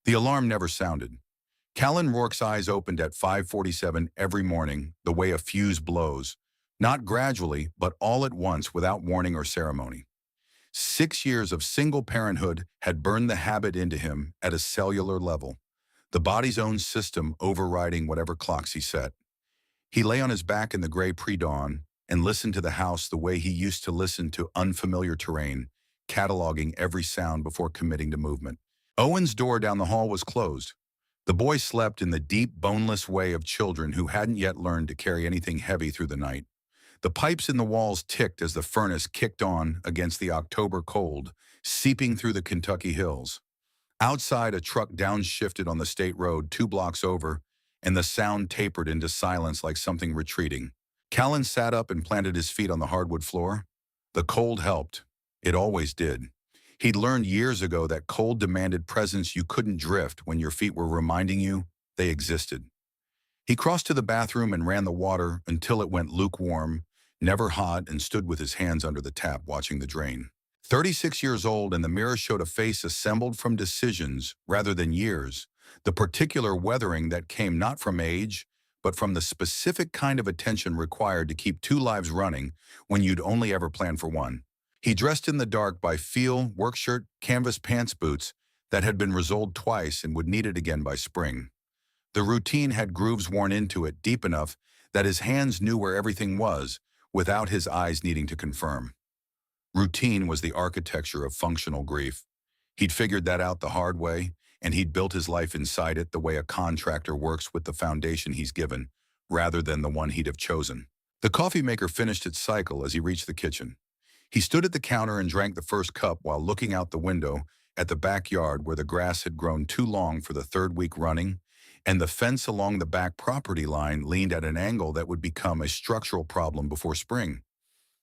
The alarm never sounded. Callan Rourke's eyes opened at 5:47 every morning, the way a fuse blows, not gradually, but all at once without warning or ceremony. 6 years of single parenthood had burned the habit into him at a cellular level, the body's own system overriding whatever clocks he set. He lay on his back in the gray pre-dawn and listened to the house the way he used to listen to unfamiliar terrain, cataloging every sound before committing to movement. Owen's door down the hall was closed. The boy slept in the deep, boneless way of children who hadn't yet learned to carry anything heavy through the night. The pipes in the walls ticked as the furnace kicked on against the October cold, seeping through the Kentucky hills. Outside, a truck downshifted on the state road 2 blocks over, and the sound tapered into silence like something retreating. Callan sat up and planted his feet on the hardwood floor. The cold helped. It always did. He'd learned years ago that cold demanded presence you couldn't drift when your feet were reminding you they existed. He crossed to the bathroom and ran the water until it went lukewarm, never hot, and stood with his hands under the tap watching the drain. 36 years old, and the mirror showed a face assembled from decisions rather than years, the particular weathering that came not from age, but from the specific kind of attention required to keep 2 lives running when you'd only ever planned for one. He dressed in the dark by feel, work shirt, canvas pants boots that had been resoled twice and would need it again by spring. The routine had grooves worn into it deep enough that his hands knew where everything was without his eyes needing to confirm. Routine was the architecture of functional grief. He'd figured that out the hard way, and he'd built his life inside it the way a contractor works with the foundation he's given, rather than the one he'd have chosen. The coffee maker finished its cycle as he reached the kitchen. He stood at the counter and drank the first cup while looking out the window at the backyard where the grass had grown too long for the 3rd week running, and the fence along the back property line leaned at an angle that would become a structural problem before spring.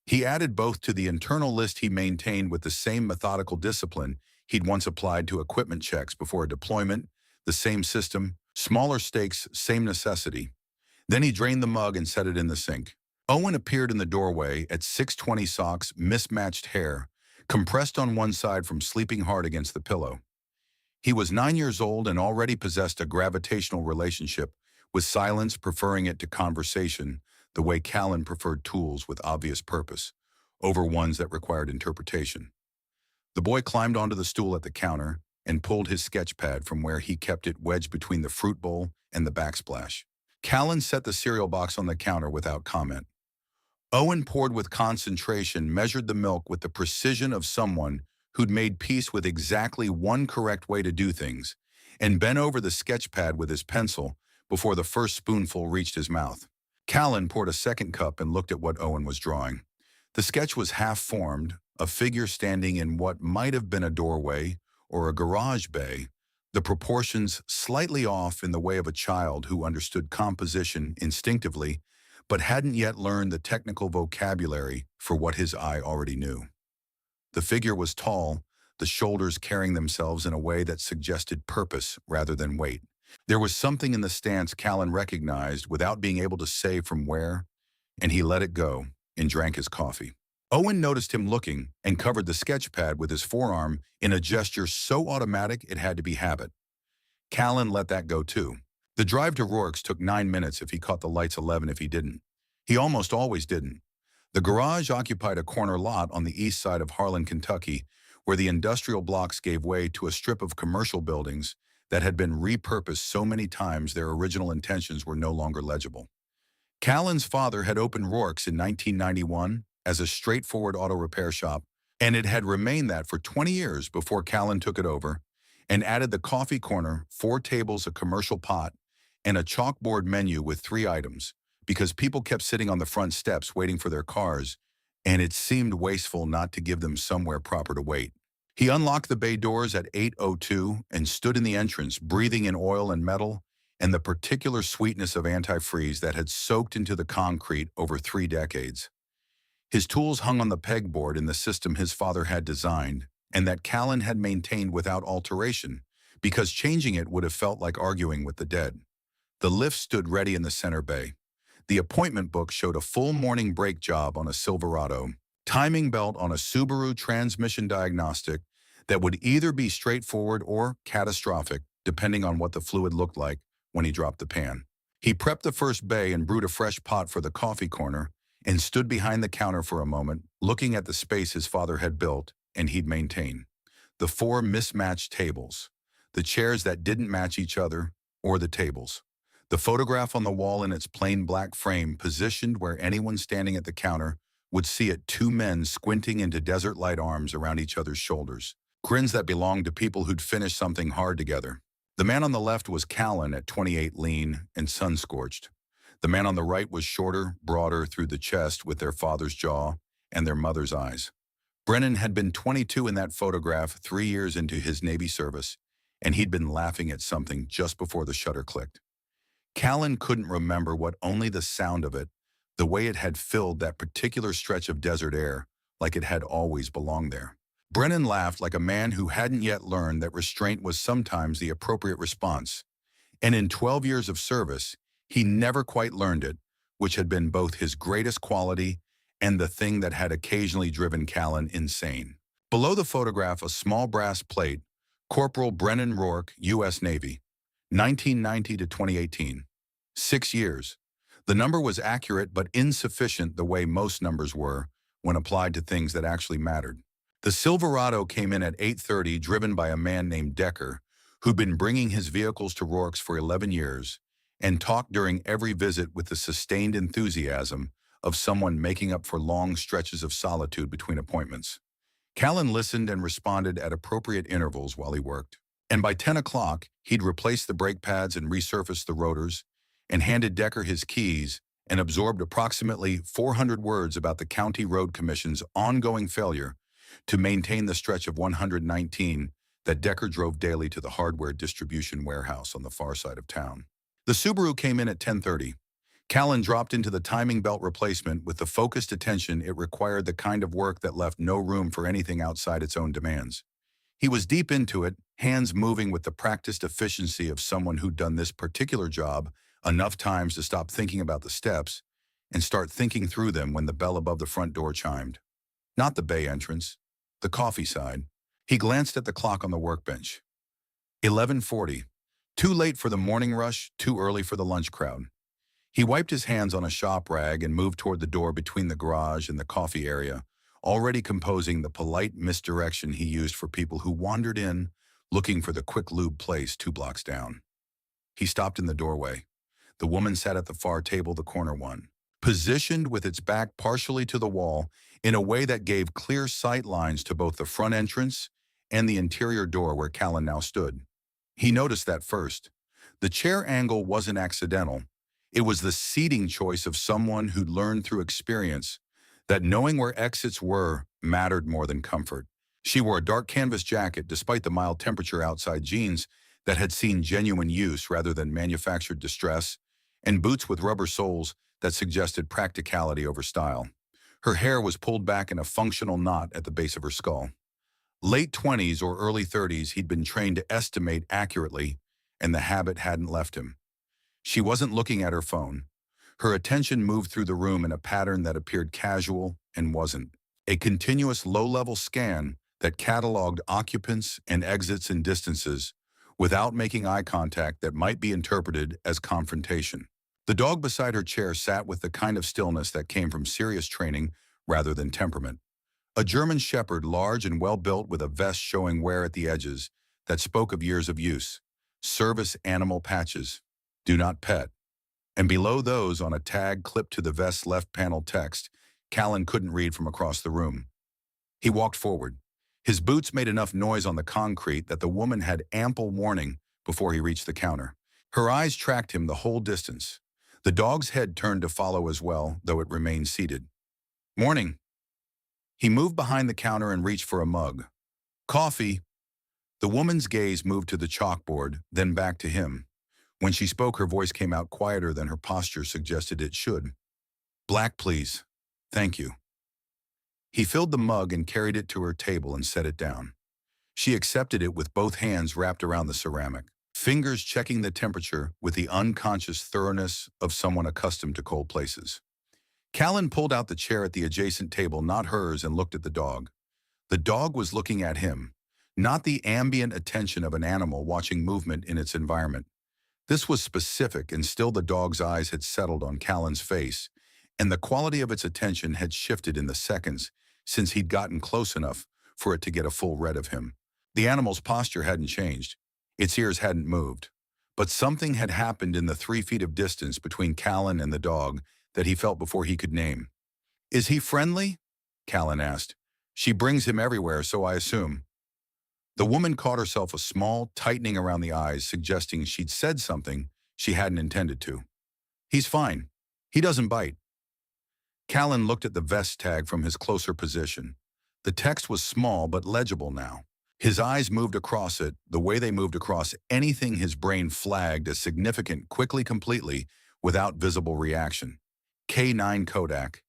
He added both to the internal list he maintained with the same methodical discipline he'd once applied to equipment checks before a deployment, the same system, smaller stakes, same necessity. Then he drained the mug and set it in the sink. Owen appeared in the doorway at 6:20 socks, mismatched hair, compressed on one side from sleeping hard against the pillow. He was 9 years old and already possessed a gravitational relationship with silence, preferring it to conversation, the way Callan preferred tools with obvious purpose, over ones that required interpretation. The boy climbed onto the stool at the counter and pulled his sketch pad from where he kept it wedged between the fruit bowl and the backsplash. Callan set the cereal box on the counter without comment. Owen poured with concentration, measured the milk with the precision of someone who'd made peace with exactly one correct way to do things, and bent over the sketch pad with his pencil before the first spoonful reached his mouth. Callan poured a second cup and looked at what Owen was drawing. The sketch was half-formed, a figure standing in what might have been a doorway or a garage bay, the proportions slightly off in the way of a child who understood composition instinctively but hadn't yet learned the technical vocabulary for what his eye already knew. The figure was tall, the shoulders carrying themselves in a way that suggested purpose rather than weight. There was something in the stance Callan recognized without being able to say from where, and he let it go and drank his coffee. Owen noticed him looking and covered the sketch pad with his forearm in a gesture so automatic it had to be habit. Callan let that go too. The drive to Rourke's took 9 minutes if he caught the lights, 11 if he didn't. He almost always didn't. The garage occupied a corner lot on the east side of Harlan, Kentucky, where the industrial blocks gave way to a strip of commercial buildings that had been repurposed so many times their original intentions were no longer legible. Callan's father had opened Rourke's in 1991 as a straightforward auto repair shop, and it had remained that for 20 years before Callan took it over and added the coffee corner, 4 tables, a commercial pot, and a chalkboard menu with 3 items, because people kept sitting on the front steps waiting for their cars, and it seemed wasteful not to give them somewhere proper to wait. He unlocked the bay doors at 8:02 and stood in the entrance, breathing in oil and metal and the particular sweetness of antifreeze that had soaked into the concrete over 3 decades. His tools hung on the pegboard in the system his father had designed, and that Callan had maintained without alteration, because changing it would have felt like arguing with the dead. The lift stood ready in the center bay. The appointment book showed a full morning brake job on a Silverado, timing belt on a Subaru transmission diagnostic that would either be straightforward or catastrophic, depending on what the fluid looked like when he dropped the pan. He prepped the first bay and brewed a fresh pot for the coffee corner and stood behind the counter for a moment, looking at the space his father had built and he'd maintain. The four mismatched tables, the chairs that didn't match each other, or the tables. The photograph on the wall in its plain black frame positioned where anyone standing at the counter would see it, two men squinting into desert-light arms around each other's shoulders. Grins that belonged to people who'd finished something hard together. The man on the left was Callan at 28, lean and sun-scorched. The man on the right was shorter, broader through the chest with their father's jaw and their mother's eyes. Brennan had been 22 in that photograph 3 years into his Navy service, and he'd been laughing at something just before the shutter clicked. Callan couldn't remember what, only the sound of it, the way it had filled that particular stretch of desert air, like it had always belonged there. Brennan laughed like a man who hadn't yet learned that restraint was sometimes the appropriate response. And in 12 years of service, he never quite learned it, which had been both his greatest quality and the thing that had occasionally driven Callan insane. Below the photograph, a small brass plate, Corporal Brennan Rourke, U.S. Navy, 1990 to 2018. 6 years. The number was accurate but insufficient the way most numbers were when applied to things that actually mattered. The Silverado came in at 8:30, driven by a man named Decker, who'd been bringing his vehicles to Rourke's for 11 years and talked during every visit with the sustained enthusiasm of someone making up for long stretches of solitude between appointments. Callan listened and responded at appropriate intervals while he worked. And by 10 o'clock, he'd replaced the brake pads and resurfaced the rotors, and handed Decker his keys and absorbed approximately 400 words about the County Road Commission's ongoing failure to maintain the stretch of 119 that Decker drove daily to the hardware distribution warehouse on the far side of town. The Subaru came in at 10:30. Callan dropped into the timing belt replacement with the focused attention it required, the kind of work that left no room for anything outside its own demands. He was deep into it, hands moving with the practiced efficiency of someone who'd done this particular job enough times to stop thinking about the steps and start thinking through them when the bell above the front door chimed. Not the bay entrance, the coffee side. He glanced at the clock on the workbench. 11:40. Too late for the morning rush, too early for the lunch crowd. He wiped his hands on a shop rag and moved toward the door between the garage and the coffee area, already composing the polite misdirection he used for people who wandered in looking for the quick lube place 2 blocks down. He stopped in the doorway. The woman sat at the far table, the corner one, positioned with its back partially to the wall in a way that gave clear sight lines to both the front entrance and the interior door where Callan now stood. He noticed that first. The chair angle wasn't accidental. It was the seating choice of someone who'd learned through experience that knowing where exits were mattered more than comfort. She wore a dark canvas jacket despite the mild temperature outside, jeans that had seen genuine use rather than manufactured distress, and boots with rubber soles that suggested practicality over style. Her hair was pulled back in a functional knot at the base of her skull. Late 20s or early 30s, he'd been trained to estimate accurately, and the habit hadn't left him. She wasn't looking at her phone. Her attention moved through the room in a pattern that appeared casual and wasn't. A continuous low-level scan that cataloged occupants and exits and distances without making eye contact that might be interpreted as confrontation. The dog beside her chair sat with the kind of stillness that came from serious training rather than temperament. A German shepherd, large and well-built with a vest showing wear at the edges that spoke of years of use. Service animal patches. Do not pet. And below those, on a tag clipped to the vest's left panel, text Callan couldn't read from across the room. He walked forward. His boots made enough noise on the concrete that the woman had ample warning before he reached the counter. Her eyes tracked him the whole distance. The dog's head turned to follow as well, though it remained seated. Morning. He moved behind the counter and reached for a mug. Coffee. The woman's gaze moved to the chalkboard, then back to him. When she spoke, her voice came out quieter than her posture suggested it should. Black, please. Thank you. He filled the mug and carried it to her table and set it down. She accepted it with both hands wrapped around the ceramic, fingers checking the temperature with the unconscious thoroughness of someone accustomed to cold places. Callan pulled out the chair at the adjacent table, not hers, and looked at the dog. The dog was looking at him, not the ambient attention of an animal watching movement in its environment. This was specific, and still the dog's eyes had settled on Callan's face, and the quality of its attention had shifted in the seconds since he'd gotten close enough for it to get a full read of him. The animal's posture hadn't changed. Its ears hadn't moved. But something had happened in the 3 feet of distance between Callan and the dog that he felt before he could name. "Is he friendly?" Callan asked. "She brings him everywhere, so I assume." The woman caught herself a small tightening around the eyes, suggesting she'd said something she hadn't intended to. "He's fine. He doesn't bite." Callan looked at the vest tag from his closer position. The text was small but legible now. His eyes moved across it the way they moved across anything his brain flagged as significant completely, without visible reaction. K9 Kodak.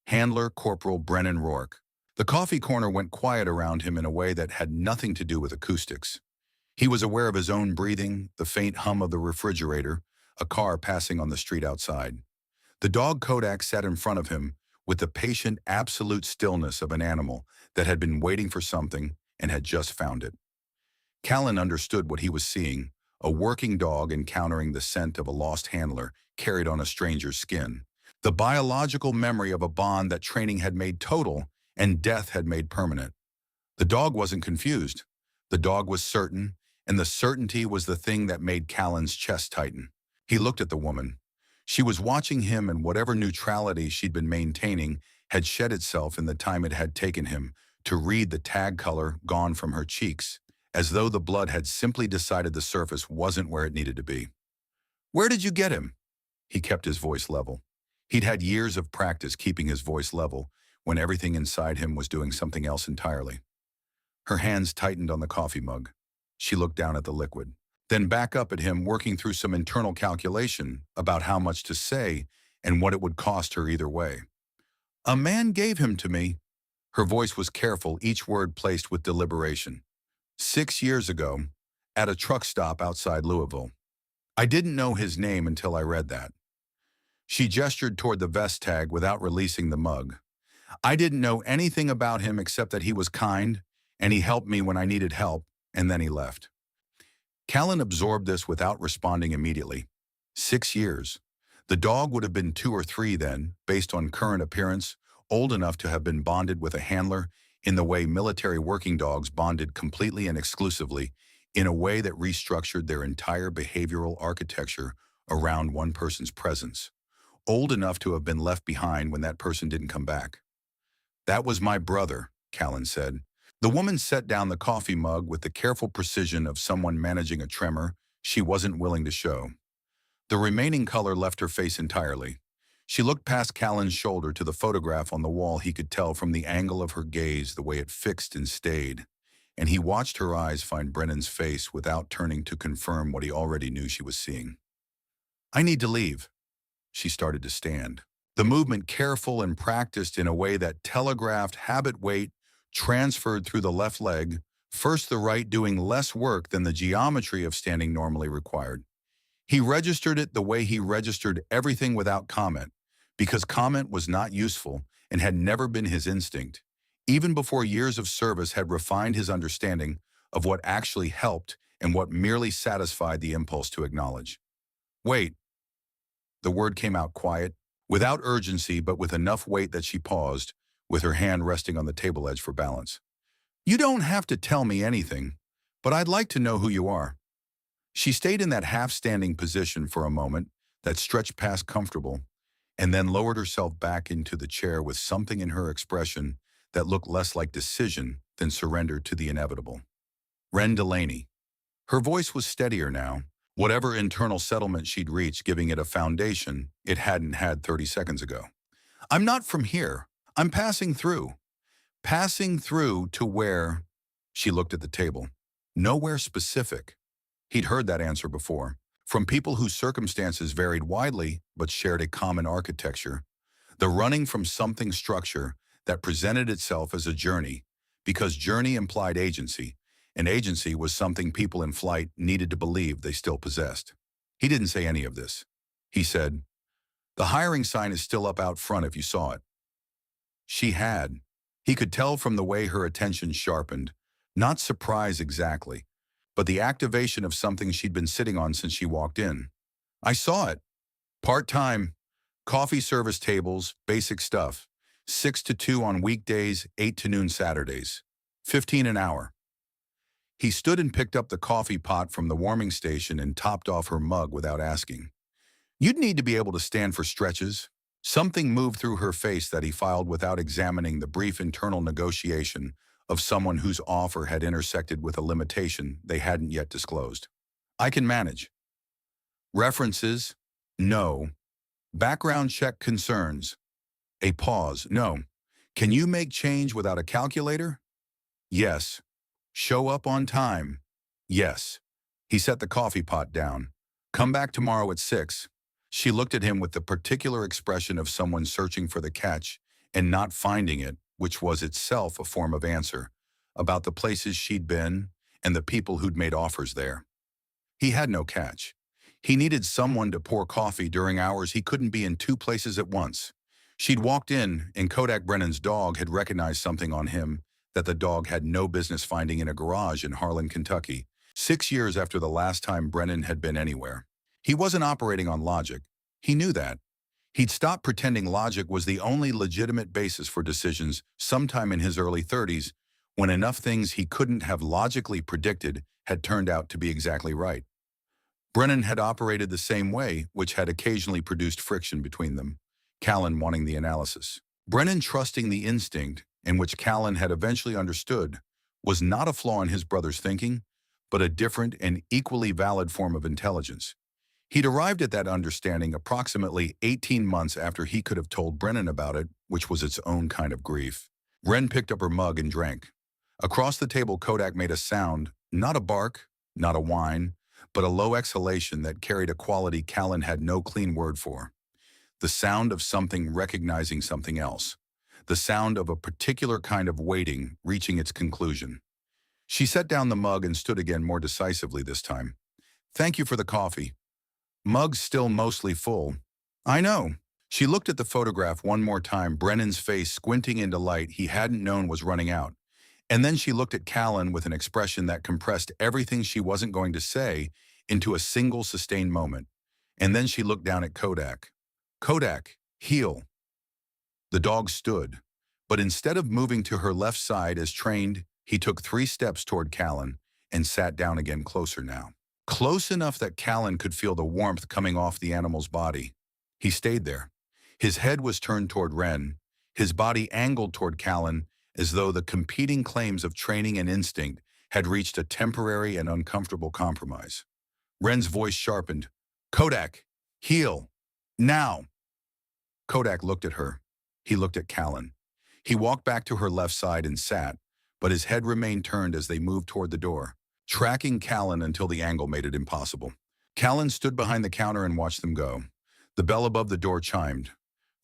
Handler Corporal Brennan Rourke. The coffee corner went quiet around him in a way that had nothing to do with acoustics. He was aware of his own breathing, the faint hum of the refrigerator, a car passing on the street outside. The dog Kodak sat in front of him with the patient, absolute stillness of an animal that had been waiting for something and had just found it. Callan understood what he was seeing, a working dog encountering the scent of a lost handler carried on a stranger's skin. The biological memory of a bond that training had made total and death had made permanent. The dog wasn't confused. The dog was certain, and the certainty was the thing that made Callan's chest tighten. He looked at the woman. She was watching him, and whatever neutrality she'd been maintaining had shed itself in the time it had taken him to read the tag color gone from her cheeks, as though the blood had simply decided the surface wasn't where it needed to be. "Where did you get him?" He kept his voice level. He'd had years of practice keeping his voice level when everything inside him was doing something else entirely. Her hands tightened on the coffee mug. She looked down at the liquid, then back up at him, working through some internal calculation about how much to say and what it would cost her either way. "A man gave him to me." Her voice was careful, each word placed with deliberation. "6 years ago, at a truck stop outside Louisville. I didn't know his name until I read that." She gestured toward the vest tag without releasing the mug. "I didn't know anything about him except that he was kind, and he helped me when I needed help, and then he left." Callan absorbed this without responding immediately. 6 years. The dog would have been 2 or 3 then, based on current appearance, old enough to have been bonded with a handler in the way military working dogs bonded completely and exclusively, in a way that restructured their entire behavioral architecture around one person's presence. Old enough to have been left behind when that person didn't come back. "That was my brother," Callan said. The woman set down the coffee mug with the careful precision of someone managing a tremor she wasn't willing to show. The remaining color left her face entirely. She looked past Callan's shoulder to the photograph on the wall. He could tell from the angle of her gaze the way it fixed and stayed, and he watched her eyes find Brennan's face without turning to confirm what he already knew she was seeing. "I need to leave." She started to stand. The movement, careful and practiced in a way that telegraphed habit weight, transferred through the left leg, first the right, doing less work than the geometry of standing normally required. He registered it the way he registered everything, without comment, because comment was not useful and had never been his instinct, even before years of service had refined his understanding of what actually helped and what merely satisfied the impulse to acknowledge. "Wait." The word came out quiet, without urgency, but with enough weight that she paused, with her hand resting on the table edge for balance. "You don't have to tell me anything, but I'd like to know who you are." She stayed in that half-standing position for a moment that stretched past comfortable, and then lowered herself back into the chair with something in her expression that looked less like decision than surrender to the inevitable. "Wren Delaney." Her voice was steadier now, whatever internal settlement she'd reached giving it a foundation it hadn't had 30 seconds ago. "I'm not from here. I'm passing through." Passing through to where? She looked at the table. Nowhere specific. He'd heard that answer before, from people whose circumstances varied widely but shared a common architecture. The running from something structure that presented itself as a journey, because journey implied agency, and agency was something people in flight needed to believe they still possessed. He didn't say any of this. He said, "The hiring sign is still up out front if you saw it." She had. He could tell from the way her attention sharpened, Not surprise exactly, but the activation of something she'd been sitting on since she walked in. I saw it. Part-time, coffee service tables, basic stuff. 6 to 2 on weekdays, 8 to noon Saturdays. 15 an hour. He stood and picked up the coffee pot from the warming station and topped off her mug without asking. You'd need to be able to stand for stretches. Something moved through her face that he filed without examining the brief internal negotiation of someone whose offer had intersected with a limitation they hadn't yet disclosed. I can manage. References? No. Background check concerns. A pause. No. Can you make change without a calculator? Yes. Show up on time? Yes. He set the coffee pot down. Come back tomorrow at 6. She looked at him with the particular expression of someone searching for the catch and not finding it, which was itself a form of answer, about the places she'd been and the people who'd made offers there. He had no catch. He needed someone to pour coffee during hours he couldn't be in 2 places at once. She'd walked in, and Brennan's dog had recognized something on him that the dog had no business finding in a garage in Harlan, Kentucky, 6 years after the last time Brennan had been anywhere. He wasn't operating on logic. He knew that. He'd stopped pretending logic was the only legitimate basis for decisions sometime in his early 30s, when enough things he couldn't have logically predicted had turned out to be exactly right. Brennan had operated the same way, which had occasionally produced friction between them, Callan wanting the analysis. Brennan trusting the instinct, in which Callan had eventually understood, was not a flaw in his brother's thinking, but a different and equally valid form of intelligence. He'd arrived at that understanding approximately 18 months after he could have told Brennan about it, which was its own kind of grief. Wren picked up her mug and drank. Across the table, Kodak made a sound, not a bark, not a whine, but a low exhalation that carried a quality Callan had no clean word for. The sound of something recognizing something else. The sound of a particular kind of waiting reaching its conclusion. She set down the mug and stood again more decisively this time. Thank you for the coffee. Mug's still mostly full. I know. She looked at the photograph one more time, Brennan's face squinting into light he hadn't known was running out. And then she looked at Callan with an expression that compressed everything she wasn't going to say into a single sustained moment. And then she looked down at Kodak. Kodak, heel. The dog stood, but instead of moving to her left side as trained, he took 3 steps toward Callan and sat down again closer now. Close enough that Callan could feel the warmth coming off the animal's body. He stayed there. His head was turned toward Wren, his body angled toward Callan, as though the competing claims of training and instinct had reached a temporary and uncomfortable compromise. Wren's voice sharpened. Kodak, heel, now. Kodak looked at her. He looked at Callan. He walked back to her left side and sat, but his head remained turned as they moved toward the door, tracking Callan until the angle made it impossible. Callan stood behind the counter and watched them go. The bell above the door chimed.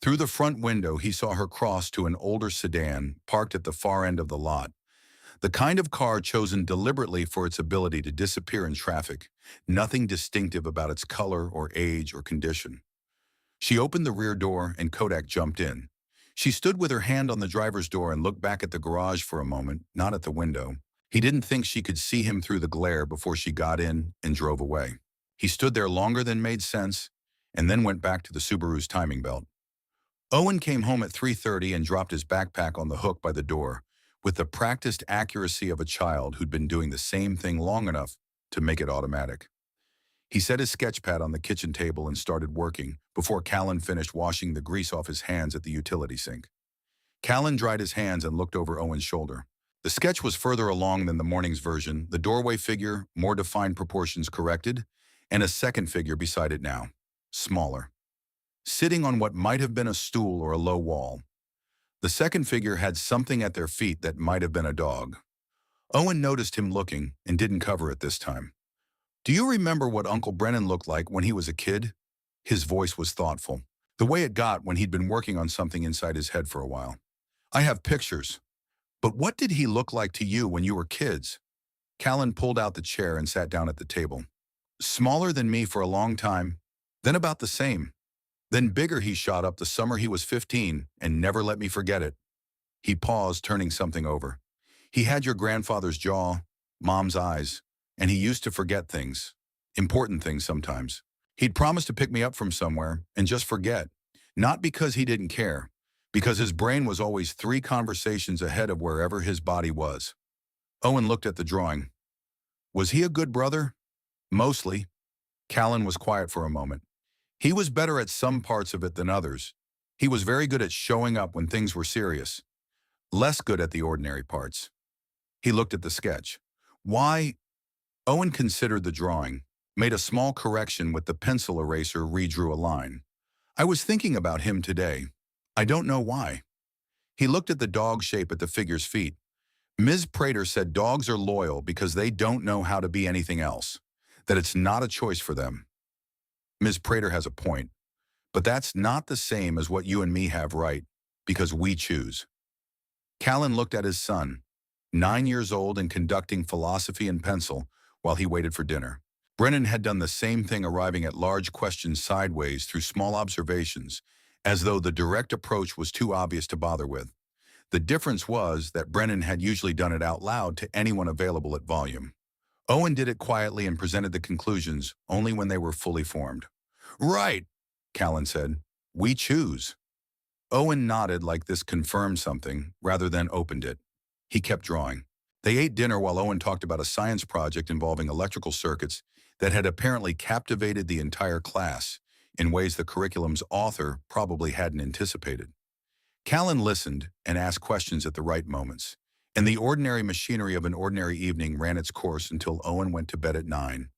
Through the front window, he saw her cross to an older sedan parked at the far end of the lot. The kind of car chosen deliberately for its ability to disappear in traffic, nothing distinctive about its color or age or condition. She opened the rear door and Kodak jumped in. She stood with her hand on the driver's door and looked back at the garage for a moment, not at the window. He didn't think she could see him through the glare before she got in and drove away. He stood there longer than made sense and then went back to the Subaru's timing belt. Owen came home at 3:30 and dropped his backpack on the hook by the door, with the practiced accuracy of a child who'd been doing the same thing long enough to make it automatic. He set his sketch pad on the kitchen table and started working before Callan finished washing the grease off his hands at the utility sink. Callan dried his hands and looked over Owen's shoulder. The sketch was further along than the morning's version, the doorway figure, more defined proportions corrected, and a second figure beside it now, smaller, sitting on what might have been a stool or a low wall. The second figure had something at their feet that might have been a dog. Owen noticed him looking and didn't cover it this time. Do you remember what Uncle Brennan looked like when he was a kid? His voice was thoughtful, the way it got when he'd been working on something inside his head for a while. I have pictures. But what did he look like to you when you were kids? Callan pulled out the chair and sat down at the table. Smaller than me for a long time, then about the same. Then bigger he shot up the summer he was 15 and never let me forget it. He paused, turning something over. He had your grandfather's jaw, mom's eyes, and he used to forget things, important things sometimes. He'd promise to pick me up from somewhere and just forget, not because he didn't care, because his brain was always 3 conversations ahead of wherever his body was. Owen looked at the drawing. Was he a good brother? Mostly. Callan was quiet for a moment. He was better at some parts of it than others. He was very good at showing up when things were serious, less good at the ordinary parts. He looked at the sketch. Why? Owen considered the drawing, made a small correction with the pencil eraser, redrew a line. I was thinking about him today. I don't know why. He looked at the dog shape at the figure's feet. Ms. Prater said dogs are loyal because they don't know how to be anything else, that it's not a choice for them. Ms. Prater has a point, but that's not the same as what you and me have, right? Because we choose. Callan looked at his son, 9 years old and conducting philosophy in pencil while he waited for dinner. Brennan had done the same thing, arriving at large questions sideways through small observations, as though the direct approach was too obvious to bother with. The difference was that Brennan had usually done it out loud to anyone available at volume. Owen did it quietly and presented the conclusions only when they were fully formed. Right, Callan said. We choose. Owen nodded like this confirmed something rather than opened it. He kept drawing. They ate dinner while Owen talked about a science project involving electrical circuits that had apparently captivated the entire class in ways the curriculum's author probably hadn't anticipated. Callan listened and asked questions at the right moments, and the ordinary machinery of an ordinary evening ran its course until Owen went to bed at 9,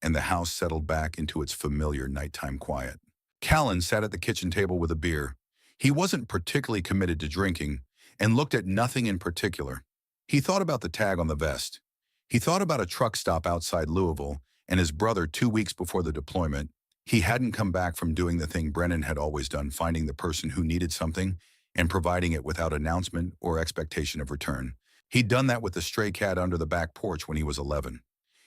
and the house settled back into its familiar nighttime quiet. Callan sat at the kitchen table with a beer. He wasn't particularly committed to drinking, and looked at nothing in particular. He thought about the tag on the vest. He thought about a truck stop outside Louisville and his brother 2 weeks before the deployment. He hadn't come back from doing the thing Brennan had always done, finding the person who needed something and providing it without announcement or expectation of return. He'd done that with the stray cat under the back porch when he was 11.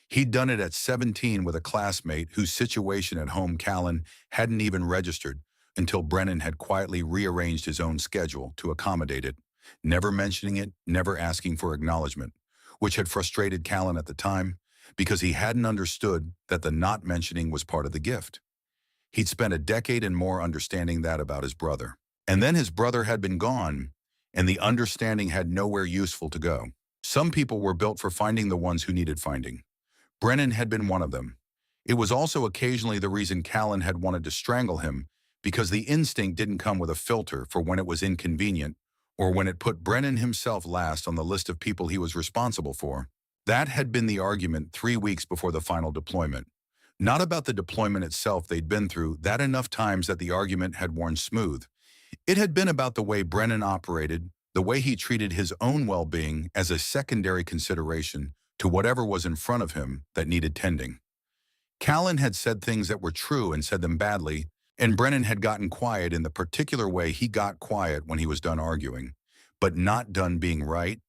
He'd done it at 17 with a classmate whose situation at home Callan hadn't even registered until Brennan had quietly rearranged his own schedule to accommodate it, never mentioning it, never asking for acknowledgement, which had frustrated Callan at the time because he hadn't understood that the not mentioning was part of the gift. He'd spent a decade and more understanding that about his brother. And then his brother had been gone, and the understanding had nowhere useful to go. Some people were built for finding the ones who needed finding. Brennan had been one of them. It was also occasionally the reason Callan had wanted to strangle him, because the instinct didn't come with a filter for when it was inconvenient or when it put Brennan himself last on the list of people he was responsible for. That had been the argument 3 weeks before the final deployment. Not about the deployment itself they'd been through that enough times that the argument had worn smooth. It had been about the way Brennan operated, the way he treated his own well-being as a secondary consideration to whatever was in front of him that needed tending. Callan had said things that were true and said them badly, and Brennan had gotten quiet in the particular way he got quiet when he was done arguing, but not done being right,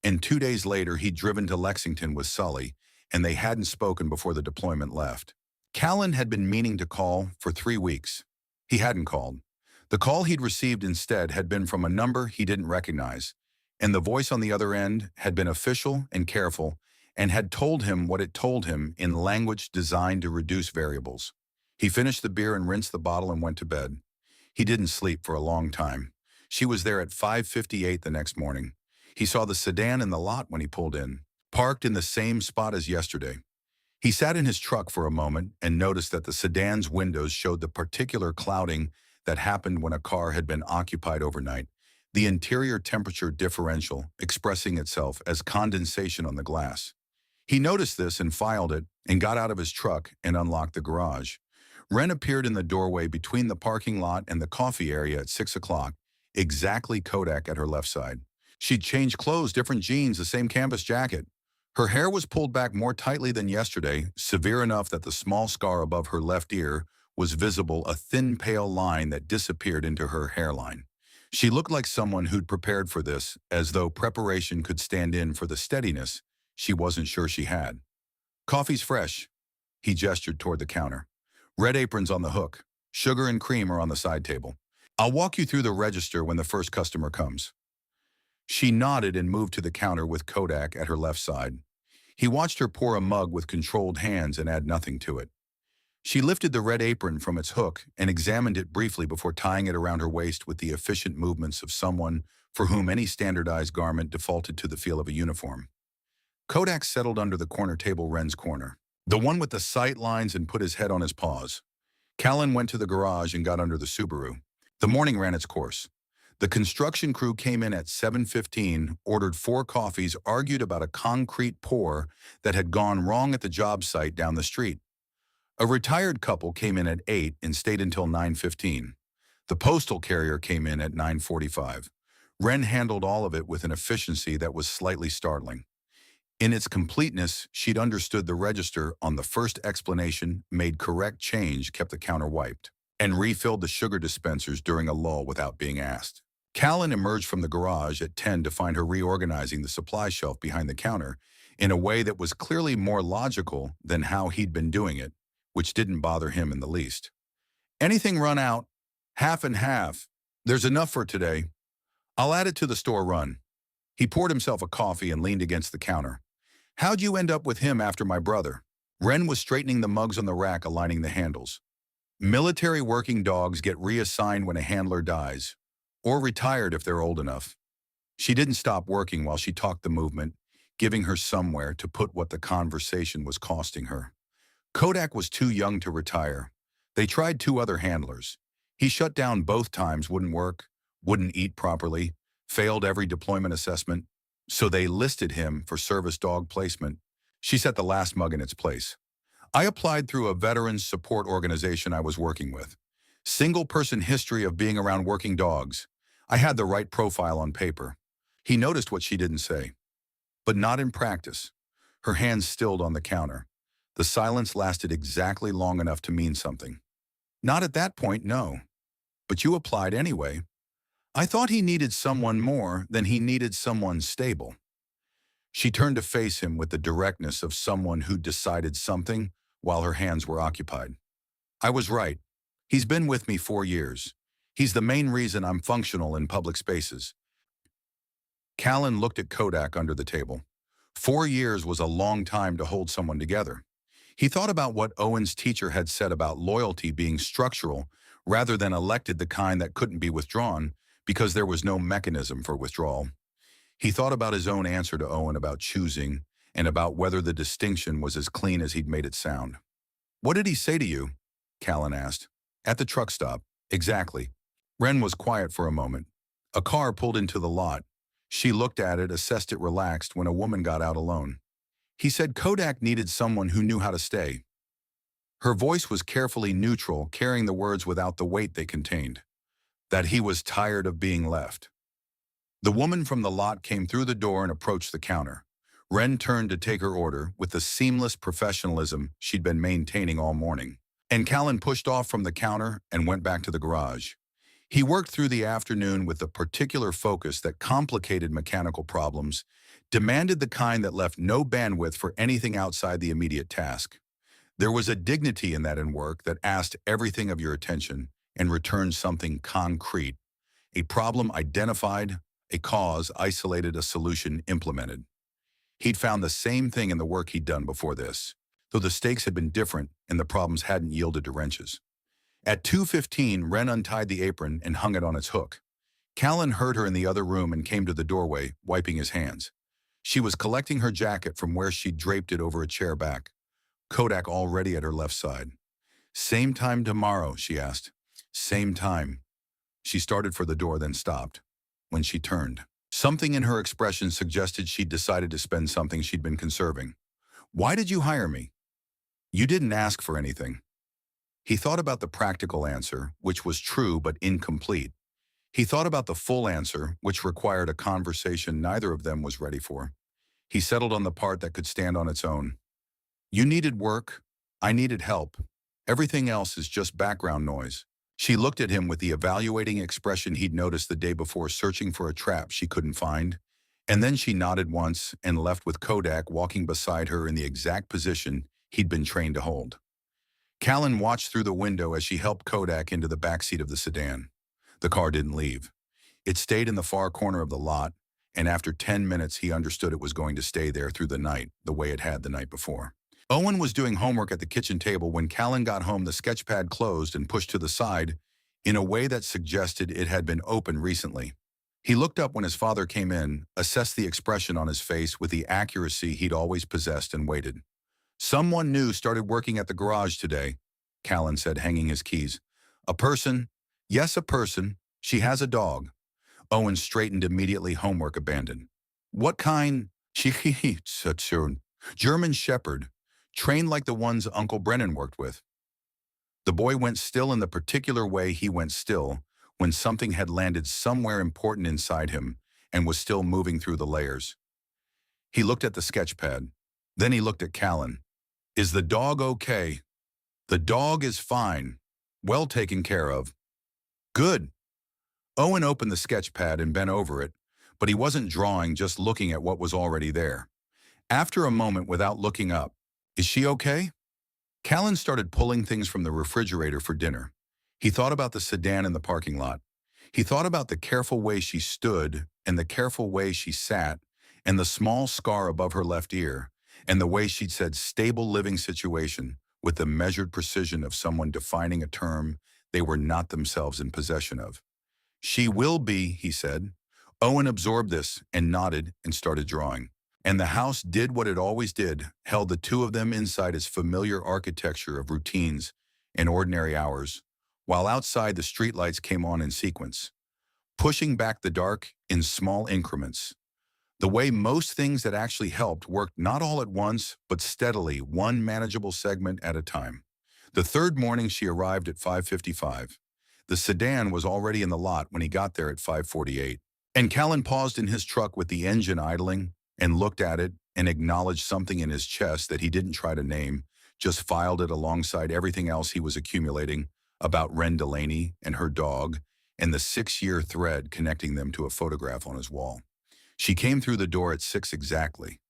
and 2 days later he'd driven to Lexington with Sully, and they hadn't spoken before the deployment left. Callan had been meaning to call for 3 weeks. He hadn't called. The call he'd received instead had been from a number he didn't recognize, and the voice on the other end had been official and careful and had told him what it told him in language designed to reduce variables. He finished the beer and rinsed the bottle and went to bed. He didn't sleep for a long time. She was there at 5:58 the next morning. He saw the sedan in the lot when he pulled in, parked in the same spot as yesterday. He sat in his truck for a moment and noticed that the sedan's windows showed the particular clouding that happened when a car had been occupied overnight, the interior temperature differential expressing itself as condensation on the glass. He noticed this and filed it and got out of his truck and unlocked the garage. Wren appeared in the doorway between the parking lot and the coffee area at 6 o'clock, exactly Kodak at her left side. She'd changed clothes, different jeans, the same canvas jacket. Her hair was pulled back more tightly than yesterday, severe enough that the small scar above her left ear was visible, a thin pale line that disappeared into her hairline. She looked like someone who'd prepared for this, as though preparation could stand in for the steadiness she wasn't sure she had. Coffee's fresh. He gestured toward the counter. Red apron's on the hook. Sugar and cream are on the side table. I'll walk you through the register when the first customer comes. She nodded and moved to the counter with Kodak at her left side. He watched her pour a mug with controlled hands and add nothing to it. She lifted the red apron from its hook and examined it briefly before tying it around her waist with the efficient movements of someone for whom any standardized garment defaulted to the feel of a uniform. Kodak settled under the corner table Wren's corner, the one with the sight lines, and put his head on his paws. Callan went to the garage and got under the Subaru. The morning ran its course. The construction crew came in at 7:15, ordered 4 coffees, argued about a concrete pour that had gone wrong at the job site down the street. A retired couple came in at 8 and stayed until 9:15. The postal carrier came in at 9:45. Wren handled all of it with an efficiency that was slightly startling. In its completeness, she'd understood the register on the first explanation, made correct change, kept the counter wiped, and refilled the sugar dispensers during a lull without being asked. Callan emerged from the garage at 10 to find her reorganizing the supply shelf behind the counter in a way that was clearly more logical than how he'd been doing it, which didn't bother him in the least. Anything run out? Half and half. There's enough for today. I'll add it to the store run. He poured himself a coffee and leaned against the counter. How'd you end up with him after my brother? Wren was straightening the mugs on the rack, aligning the handles. Military working dogs get reassigned when a handler dies, or retired if they're old enough. She didn't stop working while she talked the movement, giving her somewhere to put what the conversation was costing her. Kodak was too young to retire. They tried 2 other handlers. He shut down both times, wouldn't work, wouldn't eat properly, failed every deployment assessment. So they listed him for service dog placement. She set the last mug in its place. I applied through a veterans support organization I was working with. Single-person history of being around working dogs. I had the right profile on paper. He noticed what she didn't say, but not in practice. Her hands stilled on the counter. The silence lasted exactly long enough to mean something. Not at that point, no. But you applied anyway. I thought he needed someone more than he needed someone stable. She turned to face him with the directness of someone who decided something while her hands were occupied. I was right. He's been with me 4 years. He's the main reason I'm functional in public spaces. Callan looked at Kodak under the table. 4 years was a long time to hold someone together. He thought about what Owen's teacher had said about loyalty being structural rather than elected, the kind that couldn't be withdrawn because there was no mechanism for withdrawal. He thought about his own answer to Owen about choosing and about whether the distinction was as clean as he'd made it sound. What did he say to you? Callan asked. At the truck stop. Exactly. Wren was quiet for a moment. A car pulled into the lot. She looked at it, assessed it, relaxed when a woman got out alone. He said Kodak needed someone who knew how to stay. Her voice was carefully neutral, carrying the words without the weight they contained. That he was tired of being left. The woman from the lot came through the door and approached the counter. Wren turned to take her order with the seamless professionalism she'd been maintaining all morning. And Callan pushed off from the counter and went back to the garage. He worked through the afternoon with the particular focus that complicated mechanical problems, demanded the kind that left no bandwidth for anything outside the immediate task. There was a dignity in that in work that asked everything of your attention and returned something concrete. A problem identified, a cause isolated, a solution implemented. He'd found the same thing in the work he'd done before this, though the stakes had been different and the problems hadn't yielded to wrenches. At 2:15, Wren untied the apron and hung it on its hook. Callan heard her in the other room and came to the doorway, wiping his hands. She was collecting her jacket from where she'd draped it over a chair back, Kodak already at her left side. Same time tomorrow, she asked. Same time. She started for the door, then stopped. When she turned, something in her expression suggested she'd decided to spend something she'd been conserving. Why did you hire me? You didn't ask for anything. He thought about the practical answer, which was true but incomplete. He thought about the full answer, which required a conversation neither of them was ready for. He settled on the part that could stand on its own. You needed work. I needed help. Everything else is just background noise. She looked at him with the evaluating expression he'd noticed the day before, searching for a trap she couldn't find. And then she nodded once and left with Kodak walking beside her in the exact position he'd been trained to hold. Callan watched through the window as she helped Kodak into the backseat of the sedan. The car didn't leave. It stayed in the far corner of the lot, and after 10 minutes he understood it was going to stay there through the night, the way it had the night before. Owen was doing homework at the kitchen table when Callan got home. The sketchpad closed and pushed to the side in a way that suggested it had been opened recently. He looked up when his father came in, assessed the expression on his face with the accuracy he'd always possessed, and waited. "Someone new started working at the garage today," Callan said, hanging his keys. "A person? Yes, a person. She has a dog." Owen straightened immediately. "Homework abandoned." "What kind?" "She German Shepherd, trained like the ones Uncle Brennan worked with." The boy went still in the particular way he went still when something had landed somewhere important inside him and was still moving through the layers. He looked at the sketchpad. Then he looked at Callan. "Is the dog okay?" "The dog is fine. Well taken care of." "Good." Owen opened the sketchpad and bent over it, but he wasn't drawing, just looking at what was already there. After a moment, without looking up, "Is she okay?" Callan started pulling things from the refrigerator for dinner. He thought about the sedan in the parking lot. He thought about the careful way she stood and the careful way she sat and the small scar above her left ear and the way she'd said "stable living situation" with the measured precision of someone defining a term they were not themselves in possession of. "She will be," he said. Owen absorbed this and nodded and started drawing. And the house did what it always did, held the two of them inside its familiar architecture of routines and ordinary hours, while outside the streetlights came on in sequence, pushing back the dark in small increments. The way most things that actually helped worked, not all at once, but steadily, one manageable segment at a time. The third morning she arrived at 5:55. The sedan was already in the lot when he got there at 5:48. And Callan paused in his truck with the engine idling and looked at it and acknowledged something in his chest that he didn't try to name, just filed it alongside everything else he was accumulating about Wren Delaney and her dog and the 6-year thread connecting them to a photograph on his wall. She came through the door at 6 exactly.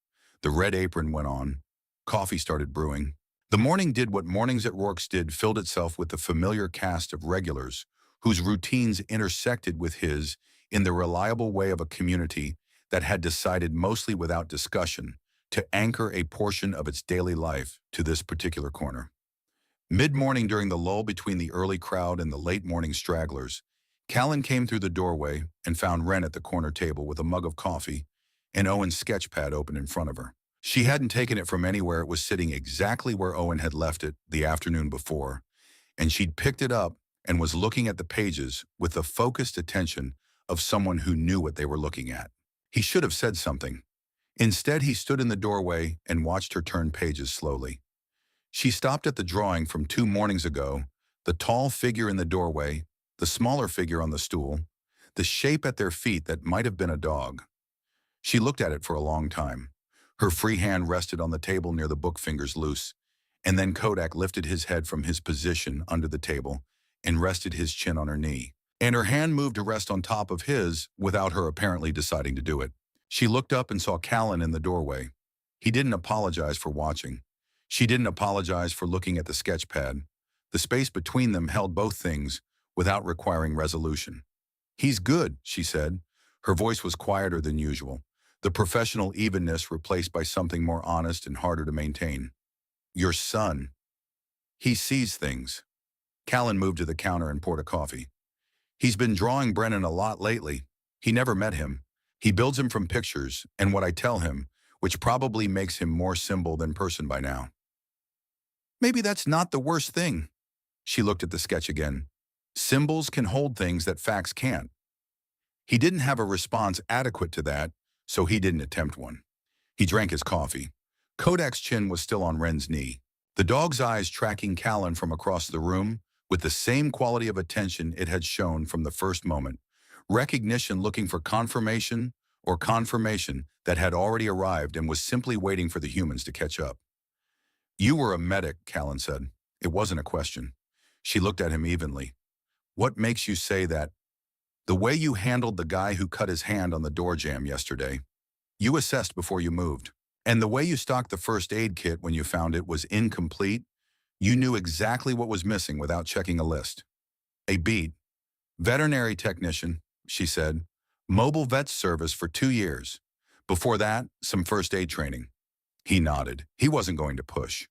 The red apron went on. Coffee started brewing. The morning did what mornings at Rourke's did, filled itself with the familiar cast of regulars whose routines intersected with his in the reliable way of a community that had decided, mostly without discussion, to anchor a portion of its daily life to this particular corner. Mid-morning, during the lull between the early crowd and the late-morning stragglers, Callan came through the doorway and found Wren at the corner table with a mug of coffee and Owen's sketchpad open in front of her. She hadn't taken it from anywhere. It was sitting exactly where Owen had left it the afternoon before, and she'd picked it up and was looking at the pages with the focused attention of someone who knew what they were looking at. He should have said something. Instead, he stood in the doorway and watched her turn pages slowly. She stopped at the drawing from 2 mornings ago, the tall figure in the doorway, the smaller figure on the stool, the shape at their feet that might have been a dog. She looked at it for a long time. Her free hand rested on the table near the book, fingers loose, and then Kodak lifted his head from his position under the table and rested his chin on her knee. And her hand moved to rest on top of his without her apparently deciding to do it. She looked up and saw Callan in the doorway. He didn't apologize for watching. She didn't apologize for looking at the sketchpad. The space between them held both things without requiring resolution. "He's good," she said. Her voice was quieter than usual, the professional evenness replaced by something more honest and harder to maintain. "Your son. He sees things." Callan moved to the counter and poured a coffee. "He's been drawing Brennan a lot lately. He never met him. He builds him from pictures and what I tell him, which probably makes him more symbol than person by now." "Maybe that's not the worst thing." She looked at the sketch again. "Symbols can hold things that facts can't." He didn't have a response adequate to that, so he didn't attempt one. He drank his coffee. Kodak's chin was still on Wren's knee, the dog's eyes tracking Callan from across the room with the same quality of attention it had shown from the first moment, recognition looking for confirmation or confirmation that had already arrived and was simply waiting for the humans to catch up. "You were a medic," Callan said. It wasn't a question. She looked at him evenly. "What makes you say that?" "The way you handled the guy who cut his hand on the door jamb yesterday. You assessed before you moved. And the way you stocked the first aid kit when you found it was incomplete. You knew exactly what was missing without checking a list." "A beat. Veterinary technician," she said. Mobile vet service for 2 years. Before that, some first aid training. He nodded. He wasn't going to push.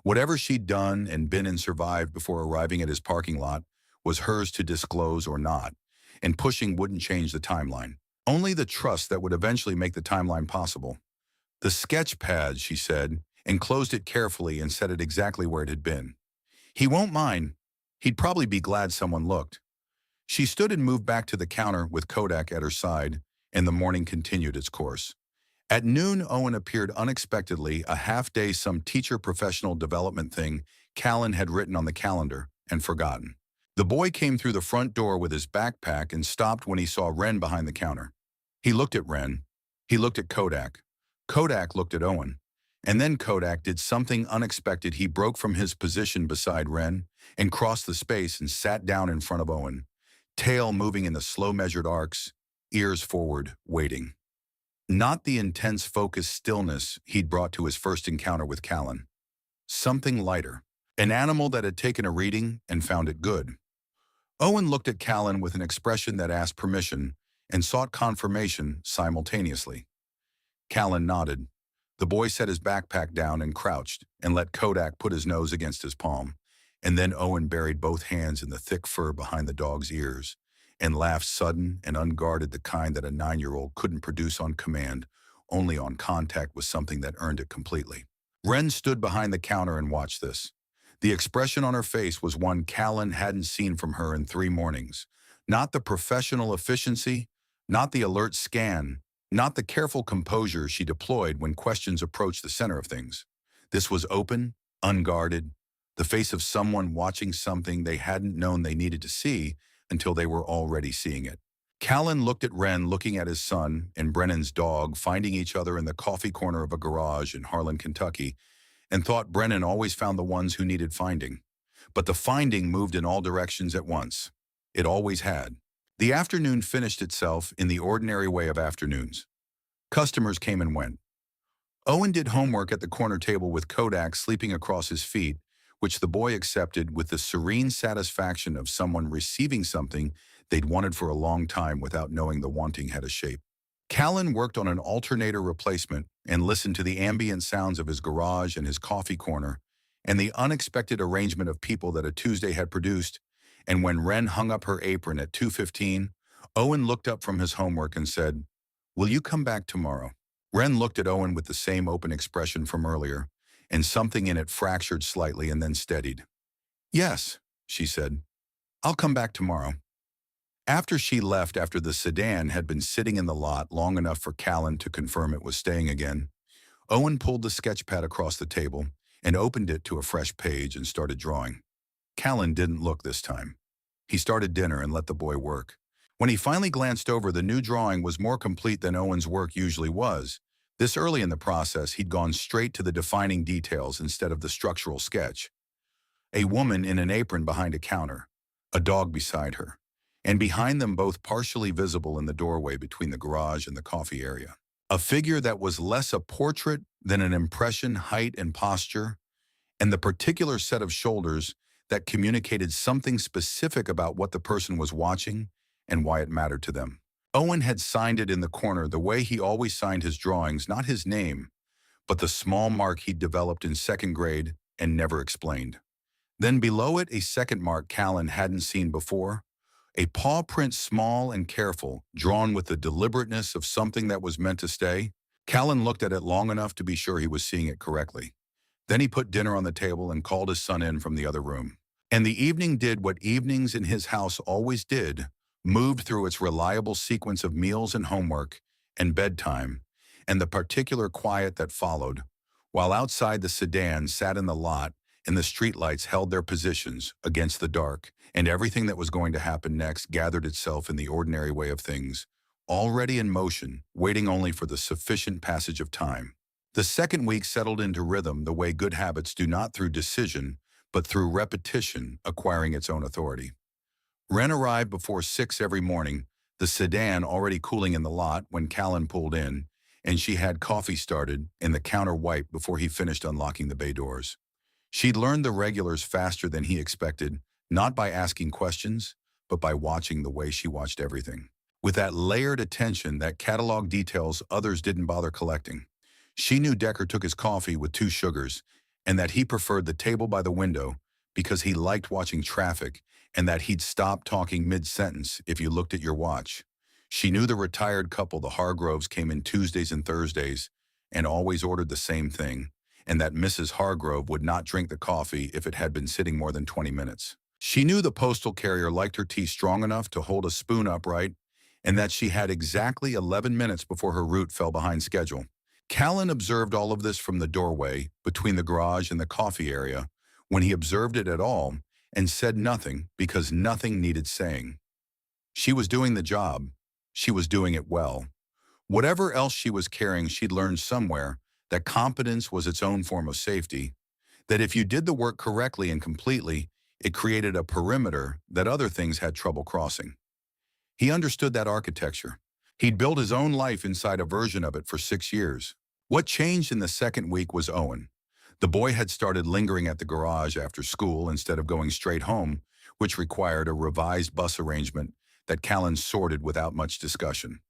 Whatever she'd done and been and survived before arriving at his parking lot was hers to disclose or not, and pushing wouldn't change the timeline. Only the trust that would eventually make the timeline possible. The sketch pad, she said, and closed it carefully and set it exactly where it had been. He won't mind. He'd probably be glad someone looked. She stood and moved back to the counter with Kodak at her side, and the morning continued its course. At noon, Owen appeared unexpectedly, a half-day some teacher professional development thing Callan had written on the calendar and forgotten. The boy came through the front door with his backpack and stopped when he saw Wren behind the counter. He looked at Wren. He looked at Kodak. Kodak looked at Owen. And then Kodak did something unexpected. He broke from his position beside Wren and crossed the space and sat down in front of Owen, tail moving in the slow measured arcs, ears forward, waiting. Not the intense focused stillness he'd brought to his first encounter with Callan. Something lighter. An animal that had taken a reading and found it good. Owen looked at Callan with an expression that asked permission and sought confirmation simultaneously. Callan nodded. The boy set his backpack down and crouched and let Kodak put his nose against his palm, and then Owen buried both hands in the thick fur behind the dog's ears and laughed sudden and unguarded, the kind that a 9-year-old couldn't produce on command, only on contact with something that earned it completely. Wren stood behind the counter and watched this. The expression on her face was one Callan hadn't seen from her in 3 mornings. Not the professional efficiency, not the alert scan, not the careful composure she deployed when questions approached the center of things. This was open, unguarded, the face of someone watching something they hadn't known they needed to see until they were already seeing it. Callan looked at Wren looking at his son and Brennan's dog finding each other in the coffee corner of a garage in Harlan, Kentucky, and thought Brennan always found the ones who needed finding. But the finding moved in all directions at once. It always had. The afternoon finished itself in the ordinary way of afternoons. Customers came and went. Owen did homework at the corner table with Kodak sleeping across his feet, which the boy accepted with the serene satisfaction of someone receiving something they'd wanted for a long time without knowing the wanting had a shape. Callan worked on an alternator replacement and listened to the ambient sounds of his garage and his coffee corner and the unexpected arrangement of people that a Tuesday had produced, and when Wren hung up her apron at 2:15, Owen looked up from his homework and said, "Will you come back tomorrow?" Wren looked at Owen with the same open expression from earlier, and something in it fractured slightly and then steadied. "Yes," she said. "I'll come back tomorrow." After she left, after the sedan had been sitting in the lot long enough for Callan to confirm it was staying again, Owen pulled the sketch pad across the table and opened it to a fresh page and started drawing. Callan didn't look this time. He started dinner and let the boy work. When he finally glanced over, the new drawing was more complete than Owen's work usually was. This early in the process, he'd gone straight to the defining details instead of the structural sketch. A woman in an apron behind a counter, a dog beside her, and behind them both partially visible in the doorway between the garage and the coffee area. A figure that was less a portrait than an impression, height and posture, and the particular set of shoulders that communicated something specific about what the person was watching and why it mattered to them. Owen had signed it in the corner the way he always signed his drawings, not his name, but the small mark he'd developed in 2nd grade and never explained. Then below it, a second mark Callan hadn't seen before, a paw print small and careful, drawn with the deliberateness of something that was meant to stay. Callan looked at it long enough to be sure he was seeing it correctly. Then he put dinner on the table and called his son in from the other room. And the evening did what evenings in his house always did, moved through its reliable sequence of meals and homework and bedtime, and the particular quiet that followed, while outside the sedan sat in the lot and the streetlights held their positions against the dark, and everything that was going to happen next gathered itself in the ordinary way of things, already in motion, waiting only for the sufficient passage of time. The second week settled into rhythm the way good habits do, not through decision, but through repetition, acquiring its own authority. Wren arrived before 6 every morning, the sedan already cooling in the lot when Callan pulled in, and she had coffee started and the counter wiped before he finished unlocking the bay doors. She'd learned the regulars faster than he expected, not by asking questions, but by watching the way she watched everything. with that layered attention that catalog details others didn't bother collecting. She knew Decker took his coffee with 2 sugars and that he preferred the table by the window because he liked watching traffic and that he'd stop talking mid-sentence if you looked at your watch. She knew the retired couple, the Hargroves, came in Tuesdays and Thursdays and always ordered the same thing, and that Mrs. Hargrove would not drink the coffee if it had been sitting more than 20 minutes. She knew the postal carrier liked her tea strong enough to hold a spoon upright and that she had exactly 11 minutes before her route fell behind schedule. Callan observed all of this from the doorway between the garage and the coffee area, when he observed it at all, and said nothing because nothing needed saying. She was doing the job. She was doing it well. Whatever else she was carrying, she'd learned somewhere that competence was its own form of safety, that if you did the work correctly and completely, it created a perimeter that other things had trouble crossing. He understood that architecture. He'd built his own life inside a version of it for 6 years. What changed in the second week was Owen. The boy had started lingering at the garage after school instead of going straight home, which required a revised bus arrangement that Callan sorted without much discussion.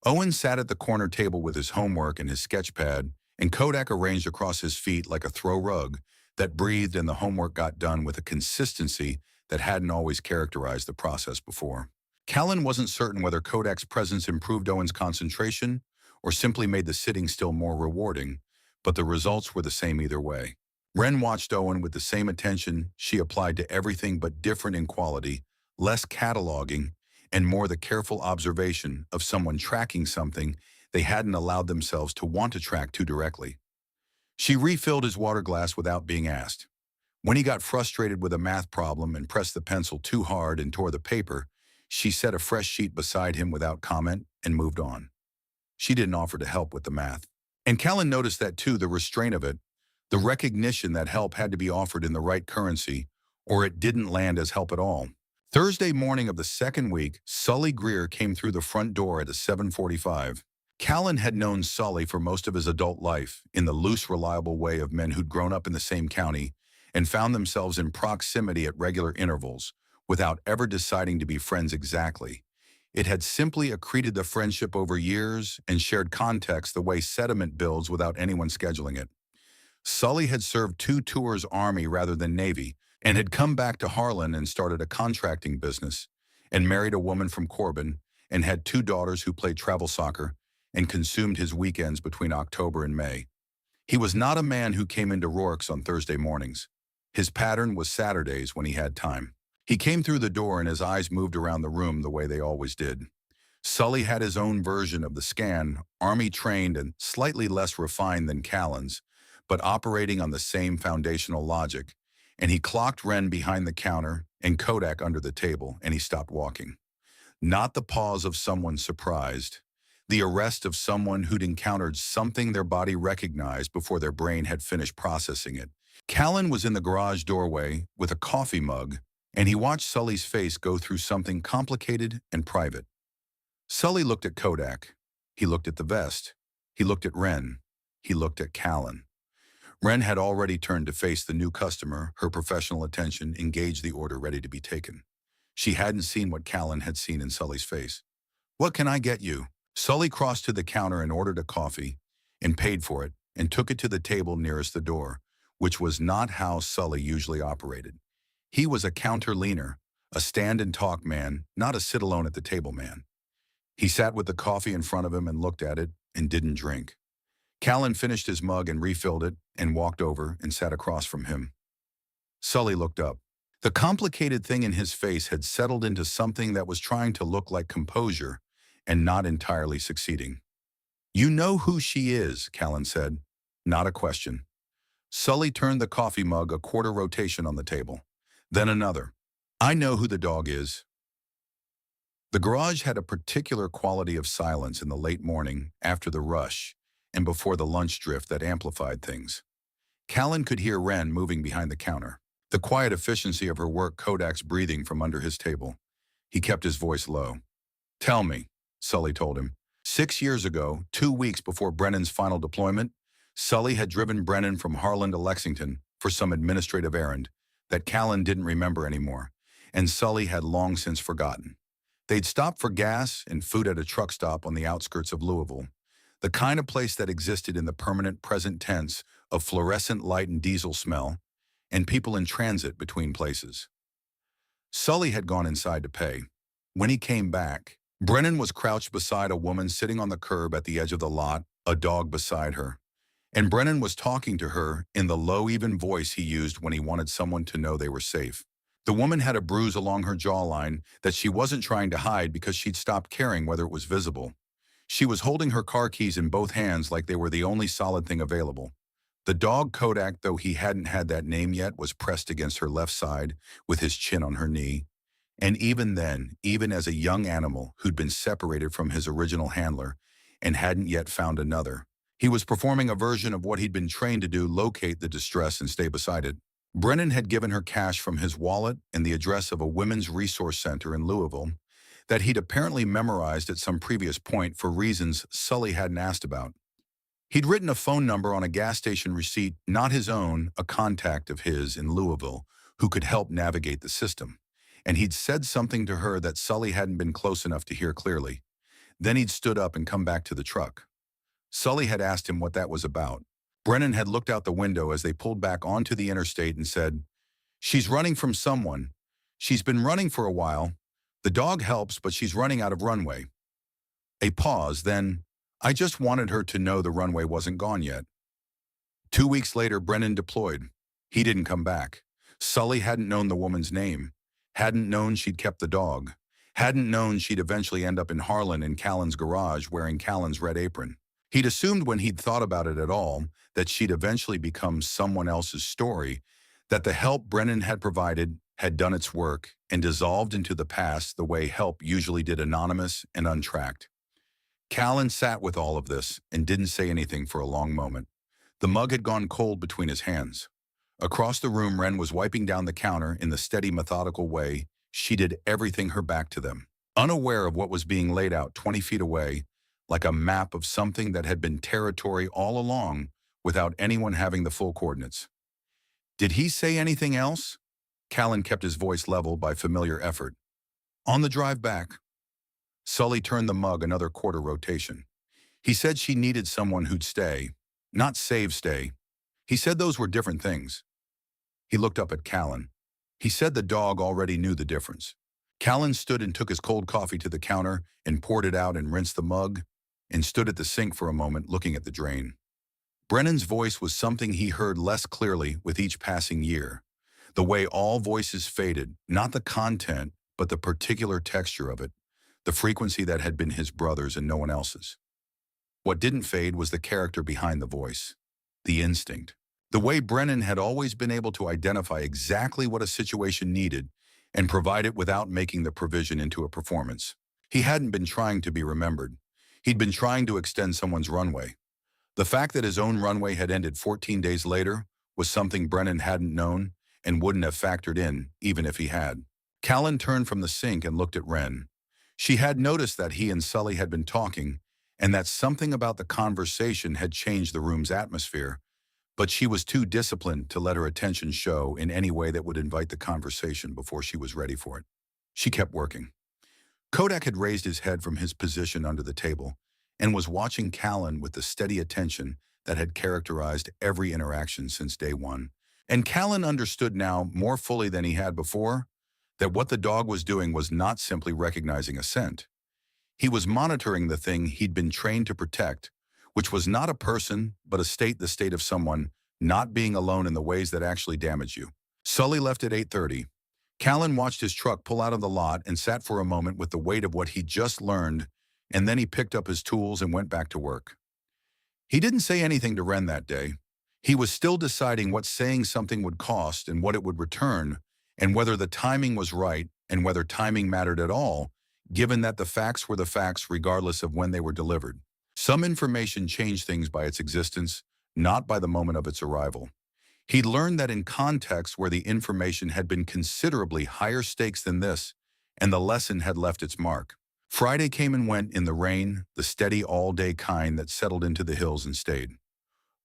Owen sat at the corner table with his homework and his sketch pad, and Kodak arranged across his feet like a throw rug that breathed, and the homework got done with a consistency that hadn't always characterized the process before. Callan wasn't certain whether Kodak's presence improved Owen's concentration or simply made the sitting still more rewarding, but the results were the same either way. Wren watched Owen with the same attention she applied to everything but different in quality, less cataloging, and more the careful observation of someone tracking something they hadn't allowed themselves to want to track too directly. She refilled his water glass without being asked. When he got frustrated with a math problem and pressed the pencil too hard and tore the paper, she set a fresh sheet beside him without comment and moved on. She didn't offer to help with the math. And Callan noticed that too, the restraint of it, the recognition that help had to be offered in the right currency, or it didn't land as help at all. Thursday morning of the second week, Sully Greer came through the front door at 7:45. Callan had known Sully for most of his adult life in the loose, reliable way of men who'd grown up in the same county and found themselves in proximity at regular intervals without ever deciding to be friends exactly. It had simply accreted the friendship over years and shared context the way sediment builds without anyone scheduling it. Sully had served 2 tours Army rather than Navy and had come back to Harlan and started a contracting business and married a woman from Corbin and had 2 daughters who played travel soccer and consumed his weekends between October and May. He was not a man who came into Rourke's on Thursday mornings. His pattern was Saturdays when he had time. He came through the door and his eyes moved around the room the way they always did. Sully had his own version of the scan, Army-trained and slightly less refined than Callan's, but operating on the same foundational logic, and he clocked Wren behind the counter and Kodak under the table, and he stopped walking. Not the pause of someone surprised, the arrest of someone who'd encountered something their body recognized before their brain had finished processing it. Callan was in the garage doorway with a coffee mug, and he watched Sully's face go through something complicated and private. Sully looked at Kodak. He looked at the vest. He looked at Wren. He looked at Callan. Wren had already turned to face the new customer, her professional attention engaged the order ready to be taken. She hadn't seen what Callan had seen in Sully's face. "What can I get you?" Sully crossed to the counter and ordered a coffee, and paid for it, and took it to the table nearest the door, which was not how Sully usually operated. He was a counter-leaner, a stand-and-talk man, not a sit-alone-at-the-table man. He sat with the coffee in front of him and looked at it and didn't drink. Callan finished his mug and refilled it and walked over and sat across from him. Sully looked up. The complicated thing in his face had settled into something that was trying to look like composure and not entirely succeeding. "You know who she is," Callan said. Not a question. Sully turned the coffee mug a quarter rotation on the table. Then another. "I know who the dog is." The garage had a particular quality of silence in the late morning, after the rush, and before the lunch drift that amplified things. Callan could hear Wren moving behind the counter. The quiet efficiency of her work, Kodak's breathing from under his table. He kept his voice low. "Tell me," Sully told him. 6 years ago, 2 weeks before Brennan's final deployment, Sully had driven Brennan from Harlan to Lexington for some administrative errand that Callan didn't remember anymore, and Sully had long since forgotten. They'd stop for gas and food at a truck stop on the outskirts of Louisville, the kind of place that existed in the permanent present tense of fluorescent light and diesel smell, and people in transit between places. Sully had gone inside to pay. When he came back, Brennan was crouched beside a woman sitting on the curb at the edge of the lot, a dog beside her. And Brennan was talking to her in the low, even voice he used when he wanted someone to know they were safe. The woman had a bruise along her jawline that she wasn't trying to hide because she'd stopped caring whether it was visible. She was holding her car keys in both hands like they were the only solid thing available. The dog Kodak, though he hadn't had that name yet, was pressed against her left side with his chin on her knee. And even then, even as a young animal who'd been separated from his original handler and hadn't yet found another, he was performing a version of what he'd been trained to do: locate the distress and stay beside it. Brennan had given her cash from his wallet and the address of a women's resource center in Louisville that he'd apparently memorized at some previous point for reasons Sully hadn't asked about. He'd written a phone number on a gas station receipt, not his own, a contact of his in Louisville who could help navigate the system. And he'd said something to her that Sully hadn't been close enough to hear clearly. Then he'd stood up and come back to the truck. Sully had asked him what that was about. Brennan had looked out the window as they pulled back onto the interstate and said, "She's running from someone. She's been running for a while. The dog helps, but she's running out of runway." A pause, then, "I just wanted her to know the runway wasn't gone yet." 2 weeks later, Brennan deployed. He didn't come back. Sully hadn't known the woman's name, hadn't known she'd kept the dog, hadn't known she'd eventually end up in Harlan in Callan's garage wearing Callan's red apron. He'd assumed when he'd thought about it at all that she'd eventually become someone else's story, that the help Brennan had provided had done its work and dissolved into the past the way help usually did, anonymous and untracked. Callan sat with all of this and didn't say anything for a long moment. The mug had gone cold between his hands. Across the room, Wren was wiping down the counter in the steady, methodical way she did everything her back to them, unaware of what was being laid out 20 feet away, like a map of something that had been territory all along without anyone having the full coordinates. "Did he say anything else?" Callan kept his voice level by familiar effort. "On the drive back." Sully turned the mug another quarter rotation. "He said she needed someone who'd stay, not stay. He said those were different things." He looked up at Callan. He said the dog already knew the difference. Callan stood and took his cold coffee to the counter and poured it out and rinsed the mug and stood at the sink for a moment looking at the drain. Brennan's voice was something he heard less clearly with each passing year. The way all voices faded, not the content, but the particular texture of it, the frequency that had been his brother's and no one else's. What didn't fade was the character behind the voice, the instinct. The way Brennan had always been able to identify exactly what a situation needed and provide it without making the provision into a performance. He hadn't been trying to be remembered. He'd been trying to extend someone's runway. The fact that his own runway had ended 14 days later was something Brennan hadn't known and wouldn't have factored in, even if he had. Callan turned from the sink and looked at Wren. She had noticed that he and Sully had been talking, and that something about the conversation had changed the room's atmosphere, but she was too disciplined to let her attention show in any way that would invite the conversation before she was ready for it. She kept working. Kodak had raised his head from his position under the table and was watching Callan with the steady attention that had characterized every interaction since day one. And Callan understood now, more fully than he had before, that what the dog was doing was not simply recognizing a scent. He was monitoring the thing he'd been trained to protect, which was not a person, but a state, the state of someone not being alone in the ways that actually damage you. Sully left at 8:30. Callan watched his truck pull out of the lot and sat for a moment with the weight of what he'd just learned, and then he picked up his tools and went back to work. He didn't say anything to Wren that day. He was still deciding what saying something would cost and what it would return, and whether the timing was right and whether timing mattered at all, given that the facts were the facts regardless of when they were delivered. Some information changed things by its existence, not by the moment of its arrival. He'd learned that in contexts where the information had been considerably higher stakes than this, and the lesson had left its mark. Friday came and went in the rain, the steady all-day kind that settled into the hills and stayed.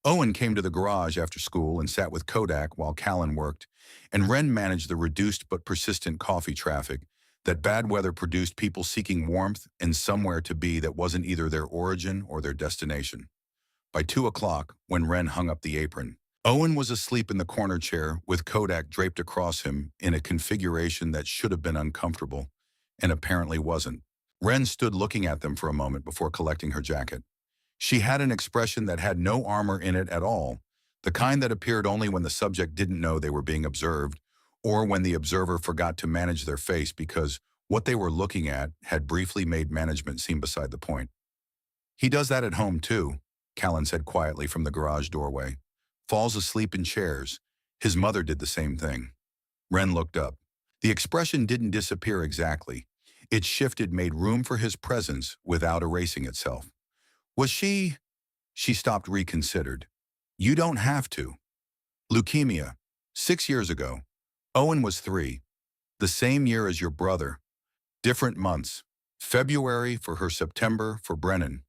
Owen came to the garage after school and sat with Kodak while Callan worked, and Wren managed the reduced but persistent coffee traffic that bad weather produced people seeking warmth and somewhere to be that wasn't either their origin or their destination. By 2 o'clock, when Wren hung up the apron, Owen was asleep in the corner chair with Kodak draped across him in a configuration that should have been uncomfortable, and apparently wasn't. Wren stood looking at them for a moment before collecting her jacket. She had an expression that had no armor in it at all, the kind that appeared only when the subject didn't know they were being observed, or when the observer forgot to manage their face because what they were looking at had briefly made management seem beside the point. "He does that at home too," Callan said quietly from the garage doorway. "Falls asleep in chairs. His mother did the same thing." Wren looked up. The expression didn't disappear exactly. It shifted, made room for his presence without erasing itself. "Was she?" She stopped, reconsidered. "You don't have to. Leukemia. 6 years ago. Owen was 3. The same year as your brother. Different months. February for her, September for Brennan."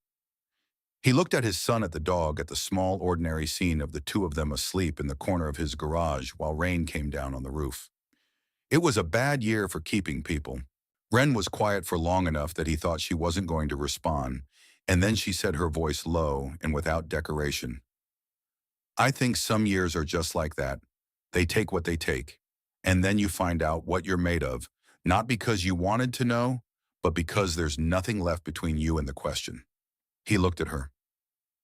He looked at his son, at the dog, at the small, ordinary scene of the two of them asleep in the corner of his garage while rain came down on the roof. It was a bad year for keeping people. Wren was quiet for long enough that he thought she wasn't going to respond, and then she said, her voice low and without decoration, "I think some years are just like that. They take what they take. And then you find out what you're made of, not because you wanted to know, but because there's nothing left between you and the question." He looked at her.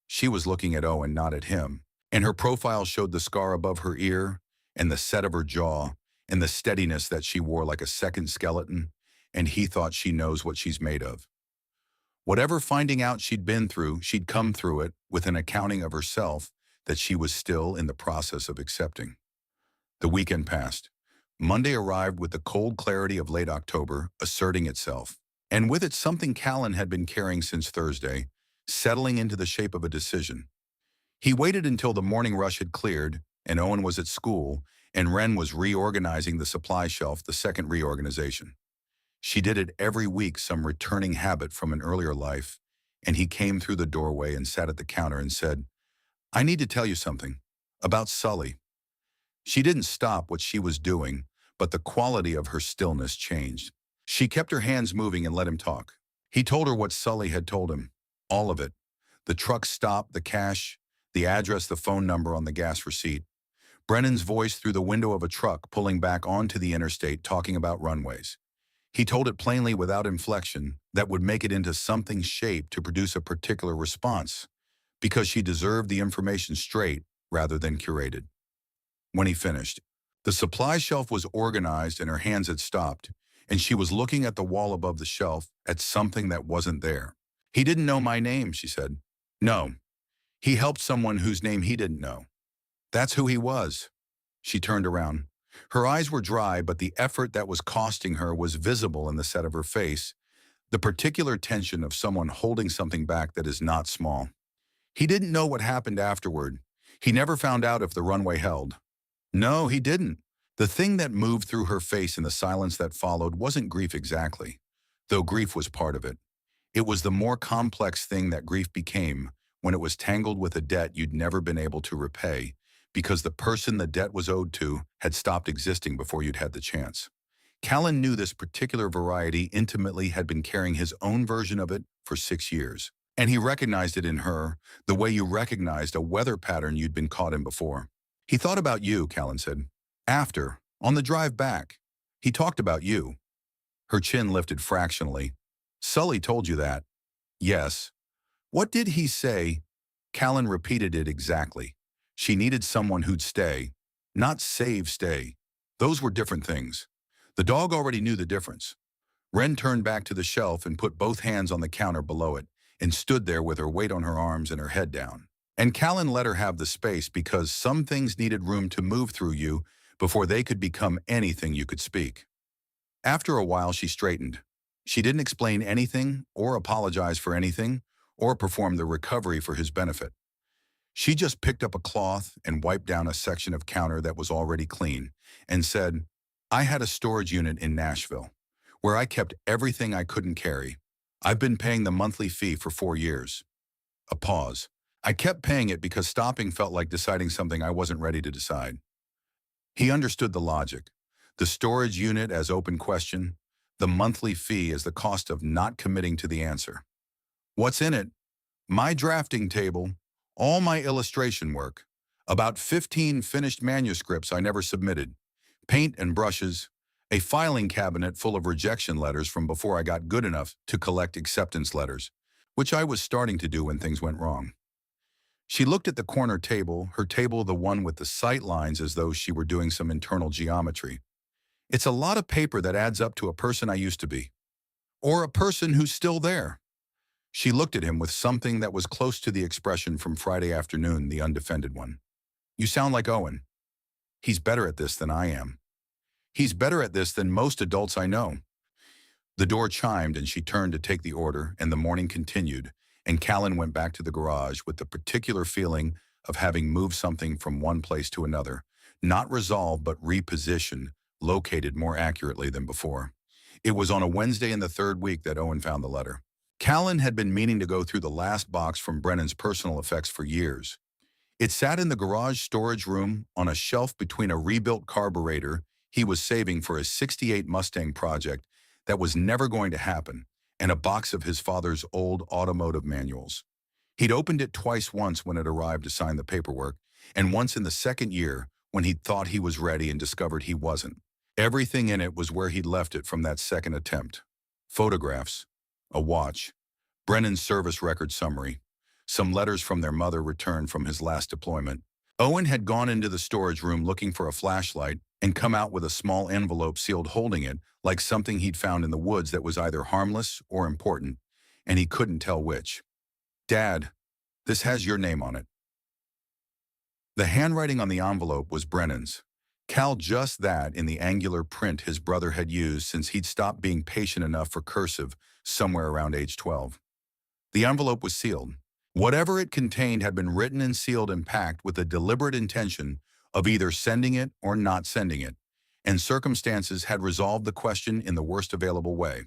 She was looking at Owen, not at him, and her profile showed the scar above her ear, and the set of her jaw, and the steadiness that she wore like a second skeleton, and he thought she knows what she's made of. Whatever finding out she'd been through, she'd come through it with an accounting of herself that she was still in the process of accepting. The weekend passed. Monday arrived with the cold clarity of late October asserting itself, and with it something Callan had been carrying since Thursday, settling into the shape of a decision. He waited until the morning rush had cleared, and Owen was at school, and Wren was reorganizing the supply shelf, the second reorganization. She did it every week, some returning habit from an earlier life, and he came through the doorway and sat at the counter and said, "I need to tell you something. About Sully." She didn't stop what she was doing, but the quality of her stillness changed. She kept her hands moving and let him talk. He told her what Sully had told him. All of it. The truck stop, the cash, the address, the phone number on the gas receipt. Brennan's voice through the window of a truck pulling back onto the interstate talking about runways. He told it plainly without inflection that would make it into something shaped to produce a particular response, because she deserved the information straight rather than curated. When he finished, the supply shelf was organized and her hands had stopped, and she was looking at the wall above the shelf at something that wasn't there. "He didn't know my name," she said. "No. He helped someone whose name he didn't know. That's who he was." She turned around. Her eyes were dry, but the effort that was costing her was visible in the set of her face, the particular tension of someone holding something back that is not small. "He didn't know what happened afterward. He never found out if the runway held." "No, he didn't." The thing that moved through her face in the silence that followed wasn't grief exactly, though grief was part of it. It was the more complex thing that grief became when it was tangled with a debt you'd never been able to repay, because the person the debt was owed to had stopped existing before you'd had the chance. Callan knew this particular variety intimately, had been carrying his own version of it for 6 years. And he recognized it in her, the way you recognized a weather pattern you'd been caught in before. "He thought about you," Callan said. "After, on the drive back. He talked about you." Her chin lifted fractionally. "Sully told you that?" "Yes." "What did he say?" Callan repeated it exactly. She needed someone who'd stay, not save stay. Those were different things. The dog already knew the difference. Wren turned back to the shelf and put both hands on the counter below it, and stood there with her weight on her arms and her head down. And Callan let her have the space, because some things needed room to move through you before they could become anything you could speak. After a while, she straightened. She didn't explain anything, or apologize for anything, or perform the recovery for his benefit. She just picked up a cloth and wiped down a section of counter that was already clean, and said, "I had a storage unit in Nashville, where I kept everything I couldn't carry. I've been paying the monthly fee for 4 years. A pause. I kept paying it because stopping felt like deciding something I wasn't ready to decide. He understood the logic. The storage unit as open question, The monthly fee is the cost of not committing to the answer. What's in it? My drafting table, all my illustration work, about 15 finished manuscripts I never submitted, paint and brushes, a filing cabinet full of rejection letters from before I got good enough to collect acceptance letters, which I was starting to do when things went wrong. She looked at the corner table, her table the one with the sight lines as though she were doing some internal geometry. It's a lot of paper that adds up to a person I used to be. Or a person who's still there. She looked at him with something that was close to the expression from Friday afternoon, the undefended one. You sound like Owen. He's better at this than I am. He's better at this than most adults I know. The door chimed and she turned to take the order, and the morning continued, and Callan went back to the garage with the particular feeling of having moved something from one place to another, not resolved but repositioned, located more accurately than before. It was on a Wednesday in the third week that Owen found the letter. Callan had been meaning to go through the last box from Brennan's personal effects for years. It sat in the garage storage room on a shelf between a rebuilt carburetor he was saving for his '68 Mustang project that was never going to happen, and a box of his father's old automotive manuals. He'd opened it twice, once when it arrived to sign the paperwork, and once in the second year when he'd thought he was ready and discovered he wasn't. Everything in it was where he'd left it from that second attempt. Photographs, a watch, Brennan's service record summary, some letters from their mother returned from his last deployment. Owen had gone into the storage room looking for a flashlight and come out with a small envelope sealed holding it like something he'd found in the woods that was either harmless or important, and he couldn't tell which. Dad, this has your name on it. The handwriting on the envelope was Brennan's. Cal just that in the angular print his brother had used since he'd stopped being patient enough for cursive somewhere around age 12. The envelope was sealed. Whatever it contained had been written and sealed and packed with a deliberate intention of either sending it or not sending it, and circumstances had resolved the question in the worst available way.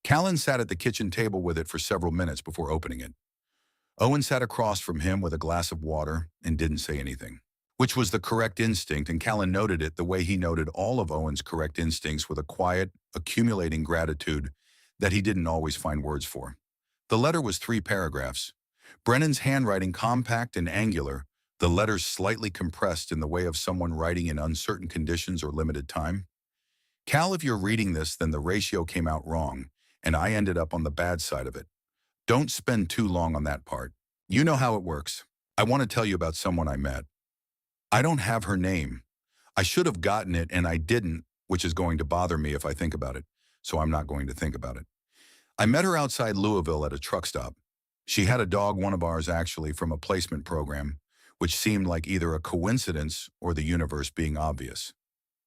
Callan sat at the kitchen table with it for several minutes before opening it. Owen sat across from him with a glass of water and didn't say anything, which was the correct instinct, and Callan noted it the way he noted all of Owen's correct instincts with a quiet, accumulating gratitude that he didn't always find words for. The letter was 3 paragraphs. Brennan's handwriting compact and angular, the letters slightly compressed in the way of someone writing in uncertain conditions or limited time. Cal, if you're reading this, then the ratio came out wrong, and I ended up on the bad side of it. Don't spend too long on that part. You know how it works. I want to tell you about someone I met. I don't have her name. I should have gotten it and I didn't, which is going to bother me if I think about it, so I'm not going to think about it. I met her outside Louisville at a truck stop. She had a dog, one of ours actually, from a placement program, which seemed like either a coincidence or the universe being obvious.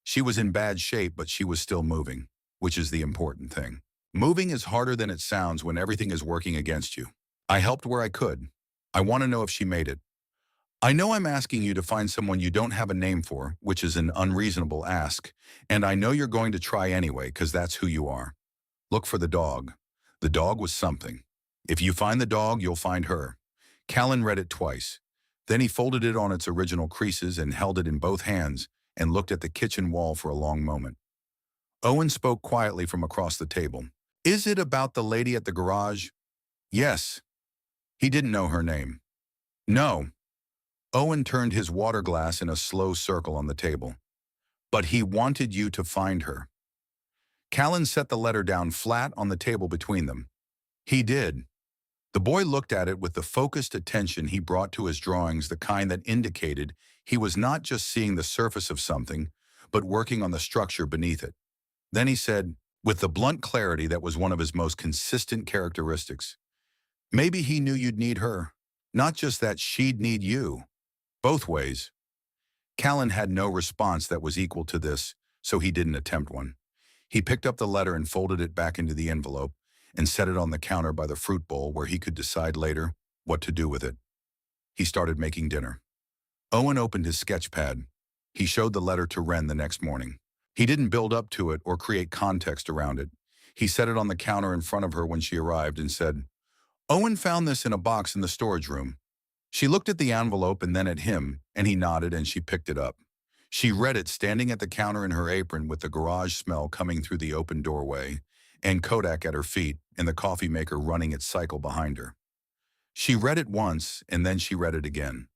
She was in bad shape, but she was still moving, which is the important thing. Moving is harder than it sounds when everything is working against you. I helped where I could. I want to know if she made it. I know I'm asking you to find someone you don't have a name for, which is an unreasonable ask, and I know you're going to try anyway because that's who you are. Look for the dog. The dog was something. If you find the dog, you'll find her. Callan read it twice. Then he folded it on its original creases and held it in both hands and looked at the kitchen wall for a long moment. Owen spoke quietly from across the table. Is it about the lady at the garage? Yes. He didn't know her name. No. Owen turned his water glass in a slow circle on the table. But he wanted you to find her. Callan set the letter down flat on the table between them. He did. The boy looked at it with the focused attention he brought to his drawings, the kind that indicated he was not just seeing the surface of something, but working on the structure beneath it. Then he said, with the blunt clarity that was one of his most consistent characteristics, maybe he knew you'd need her, not just that she'd need you. Both ways. Callan had no response that was equal to this, so he didn't attempt one. He picked up the letter and folded it back into the envelope and set it on the counter by the fruit bowl where he could decide later what to do with it. He started making dinner. Owen opened his sketch pad. He showed the letter to Wren the next morning. He didn't build up to it or create context around it. He set it on the counter in front of her when she arrived and said, Owen found this in a box in the storage room. She looked at the envelope and then at him, and he nodded and she picked it up. She read it standing at the counter in her apron with the garage smell coming through the open doorway, and Kodak at her feet and the coffee maker running its cycle behind her. She read it once, and then she read it again.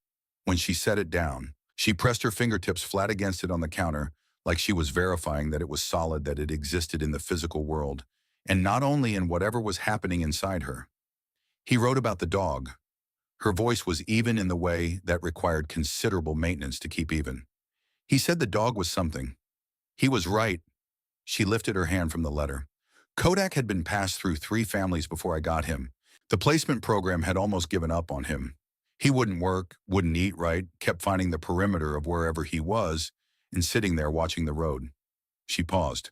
When she set it down, she pressed her fingertips flat against it on the counter, like she was verifying that it was solid, that it existed in the physical world, and not only in whatever was happening inside her. He wrote about the dog. Her voice was even in the way that required considerable maintenance to keep even. He said the dog was something. He was right. She lifted her hand from the letter. Kodak had been passed through 3 families before I got him. The placement program had almost given up on him. He wouldn't work, wouldn't eat right, kept finding the perimeter of wherever he was, and sitting there watching the road. She paused,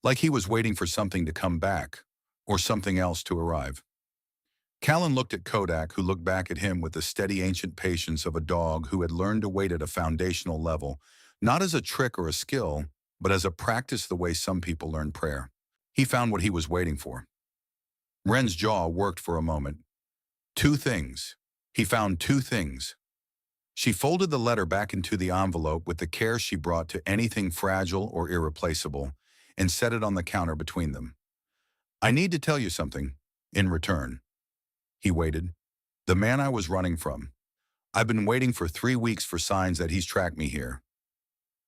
like he was waiting for something to come back, or something else to arrive. Callan looked at Kodak, who looked back at him with the steady ancient patience of a dog who had learned to wait at a foundational level, not as a trick or a skill, but as a practice, the way some people learn prayer. He found what he was waiting for. Wren's jaw worked for a moment. 2 things. He found 2 things. She folded the letter back into the envelope with the care she brought to anything fragile or irreplaceable, and set it on the counter between them. I need to tell you something. In return. He waited. The man I was running from. I've been waiting for 3 weeks for signs that he's tracked me here.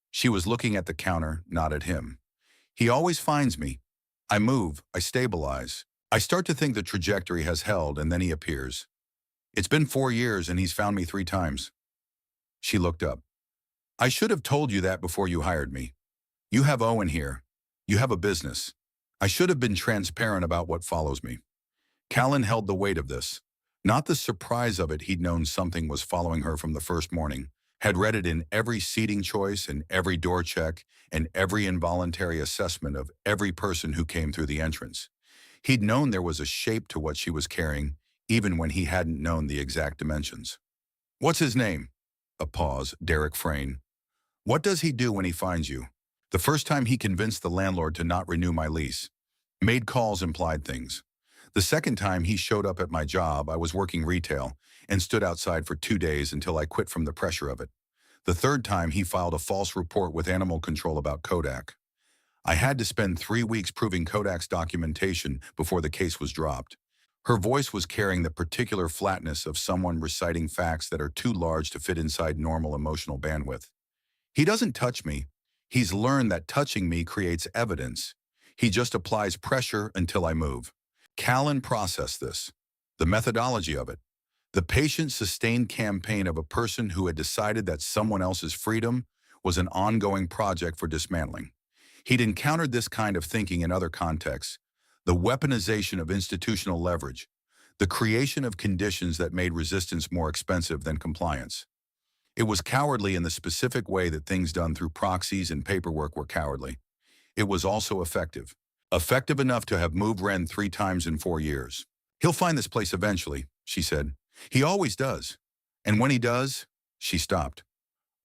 She was looking at the counter, not at him. He always finds me. I move, I stabilize. I start to think the trajectory has held, and then he appears. It's been 4 years and he's found me 3 times. She looked up. I should have told you that before you hired me. You have Owen here. You have a business. I should have been transparent about what follows me. Callan held the weight of this. Not the surprise of it. He'd known something was following her from the first morning, had read it in every seating choice and every door check and every involuntary assessment of every person who came through the entrance. He'd known there was a shape to what she was carrying, even when he hadn't known the exact dimensions. What's his name? A pause. Derek Frayne. What does he do when he finds you? The first time he convinced the landlord to not renew my lease. Made calls, implied things. The second time he showed up at my job, I was working retail, and stood outside for 2 days until I quit from the pressure of it. The third time he filed a false report with animal control about Kodak. I had to spend 3 weeks proving Kodak's documentation before the case was dropped. Her voice was carrying the particular flatness of someone reciting facts that are too large to fit inside normal emotional bandwidth. He doesn't touch me. He's learned that touching me creates evidence. He just applies pressure until I move. Callan processed this. The methodology of it. The patient, sustained campaign of a person who had decided that someone else's freedom was an ongoing project for dismantling. He'd encountered this kind of thinking in other contexts. The weaponization of institutional leverage. The creation of conditions that made resistance more expensive than compliance. It was cowardly in the specific way that things done through proxies and paperwork were cowardly. It was also effective. Effective enough to have moved Wren 3 times in 4 years. He'll find this place eventually, she said. He always does. And when he does, she stopped.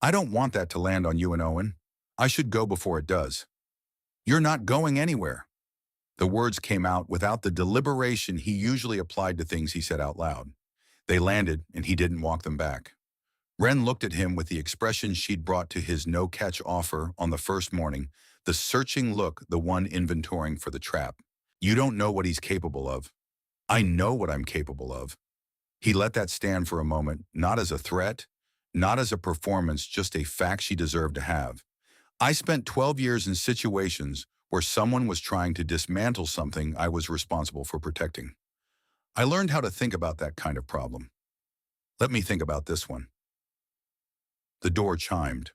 I don't want that to land on you and Owen. I should go before it does. You're not going anywhere. The words came out without the deliberation he usually applied to things he said out loud. They landed, and he didn't walk them back. Wren looked at him with the expression she'd brought to his no-catch offer on the first morning, the searching look, the one inventorying for the trap. You don't know what he's capable of. I know what I'm capable of. He let that stand for a moment, not as a threat, not as a performance, just a fact she deserved to have. I spent 12 years in situations where someone was trying to dismantle something I was responsible for protecting. I learned how to think about that kind of problem. Let me think about this one. The door chimed.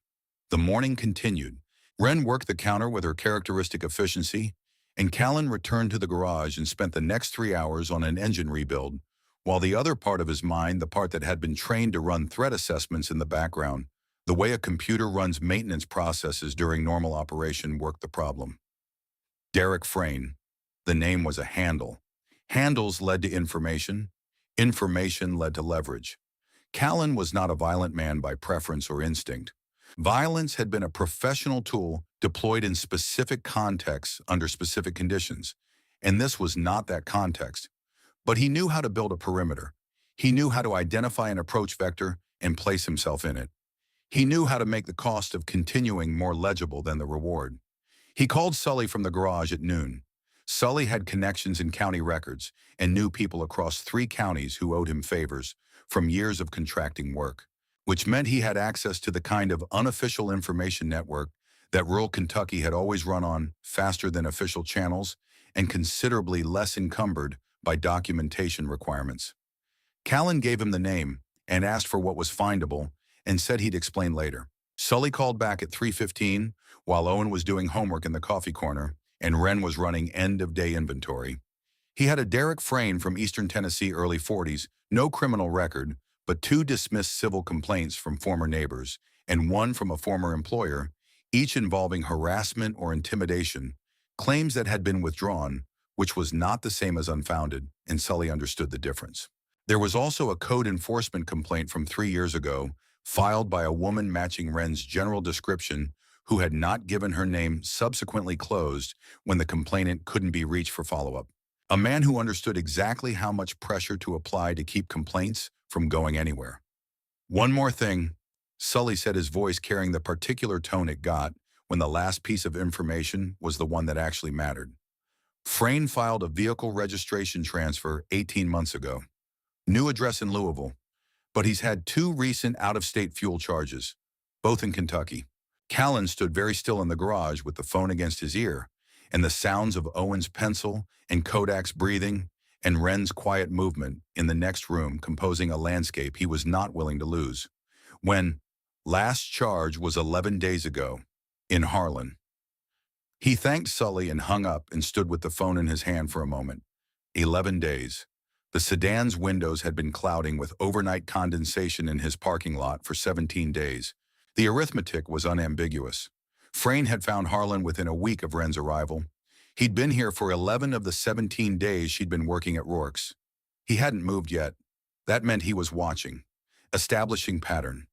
The morning continued. Wren worked the counter with her characteristic efficiency, and Callan returned to the garage and spent the next 3 hours on an engine rebuild, while the other part of his mind, the part that had been trained to run threat assessments in the background, the way a computer runs maintenance processes during normal operation, worked the problem. Derek Frayne. The name was a handle. Handles led to information. Information led to leverage. Callan was not a violent man by preference or instinct. Violence had been a professional tool deployed in specific contexts under specific conditions, and this was not that context. But he knew how to build a perimeter. He knew how to identify an approach vector and place himself in it. He knew how to make the cost of continuing more legible than the reward. He called Sully from the garage at noon. Sully had connections in county records and knew people across 3 counties who owed him favors from years of contracting work, which meant he had access to the kind of unofficial information network that rural Kentucky had always run on, faster than official channels and considerably less encumbered by documentation requirements. Callan gave him the name and asked for what was findable and said he'd explain later. Sully called back at 3:15 while Owen was doing homework in the coffee corner and Wren was running end-of-day inventory. He had a Derek Frayne from Eastern Tennessee, early 40s, no criminal record, but 2 dismissed civil complaints from former neighbors and 1 from a former employer, each involving harassment or intimidation, claims that had been withdrawn, which was not the same as unfounded, and Sully understood the difference. There was also a code enforcement complaint from 3 years ago, filed by a woman matching Wren's general description who had not given her name, subsequently closed when the complainant couldn't be reached for follow-up. A man who understood exactly how much pressure to apply to keep complaints from going anywhere. One more thing, Sully said, his voice carrying the particular tone it got when the last piece of information was the one that actually mattered. Frayne filed a vehicle registration transfer 18 months ago. New address in Louisville, but he's had 2 recent out-of-state fuel charges, both in Kentucky. Callan stood very still in the garage with the phone against his ear, and the sounds of Owen's pencil and Kodak's breathing and Wren's quiet movement in the next room composing a landscape he was not willing to lose. When last charge was 11 days ago, in Harlan. He thanked Sully and hung up and stood with the phone in his hand for a moment. 11 days. The sedan's windows had been clouding with overnight condensation in his parking lot for 17 days. The arithmetic was unambiguous. Frayne had found Harlan within a week of Wren's arrival. He'd been here for 11 of the 17 days she'd been working at Rourke's. He hadn't moved yet. That meant he was watching, establishing pattern,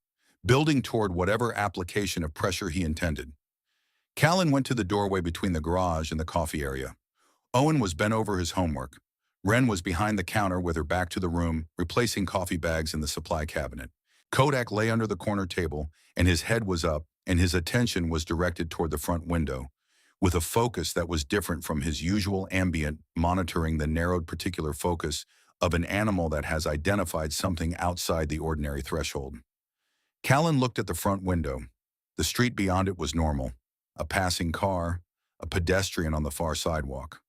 building toward whatever application of pressure he intended. Callan went to the doorway between the garage and the coffee area. Owen was bent over his homework. Wren was behind the counter with her back to the room, replacing coffee bags in the supply cabinet. Kodak lay under the corner table, and his head was up, and his attention was directed toward the front window, with a focus that was different from his usual ambient, monitoring the narrowed particular focus of an animal that has identified something outside the ordinary threshold. Callan looked at the front window. The street beyond it was normal. A passing car, a pedestrian on the far sidewalk.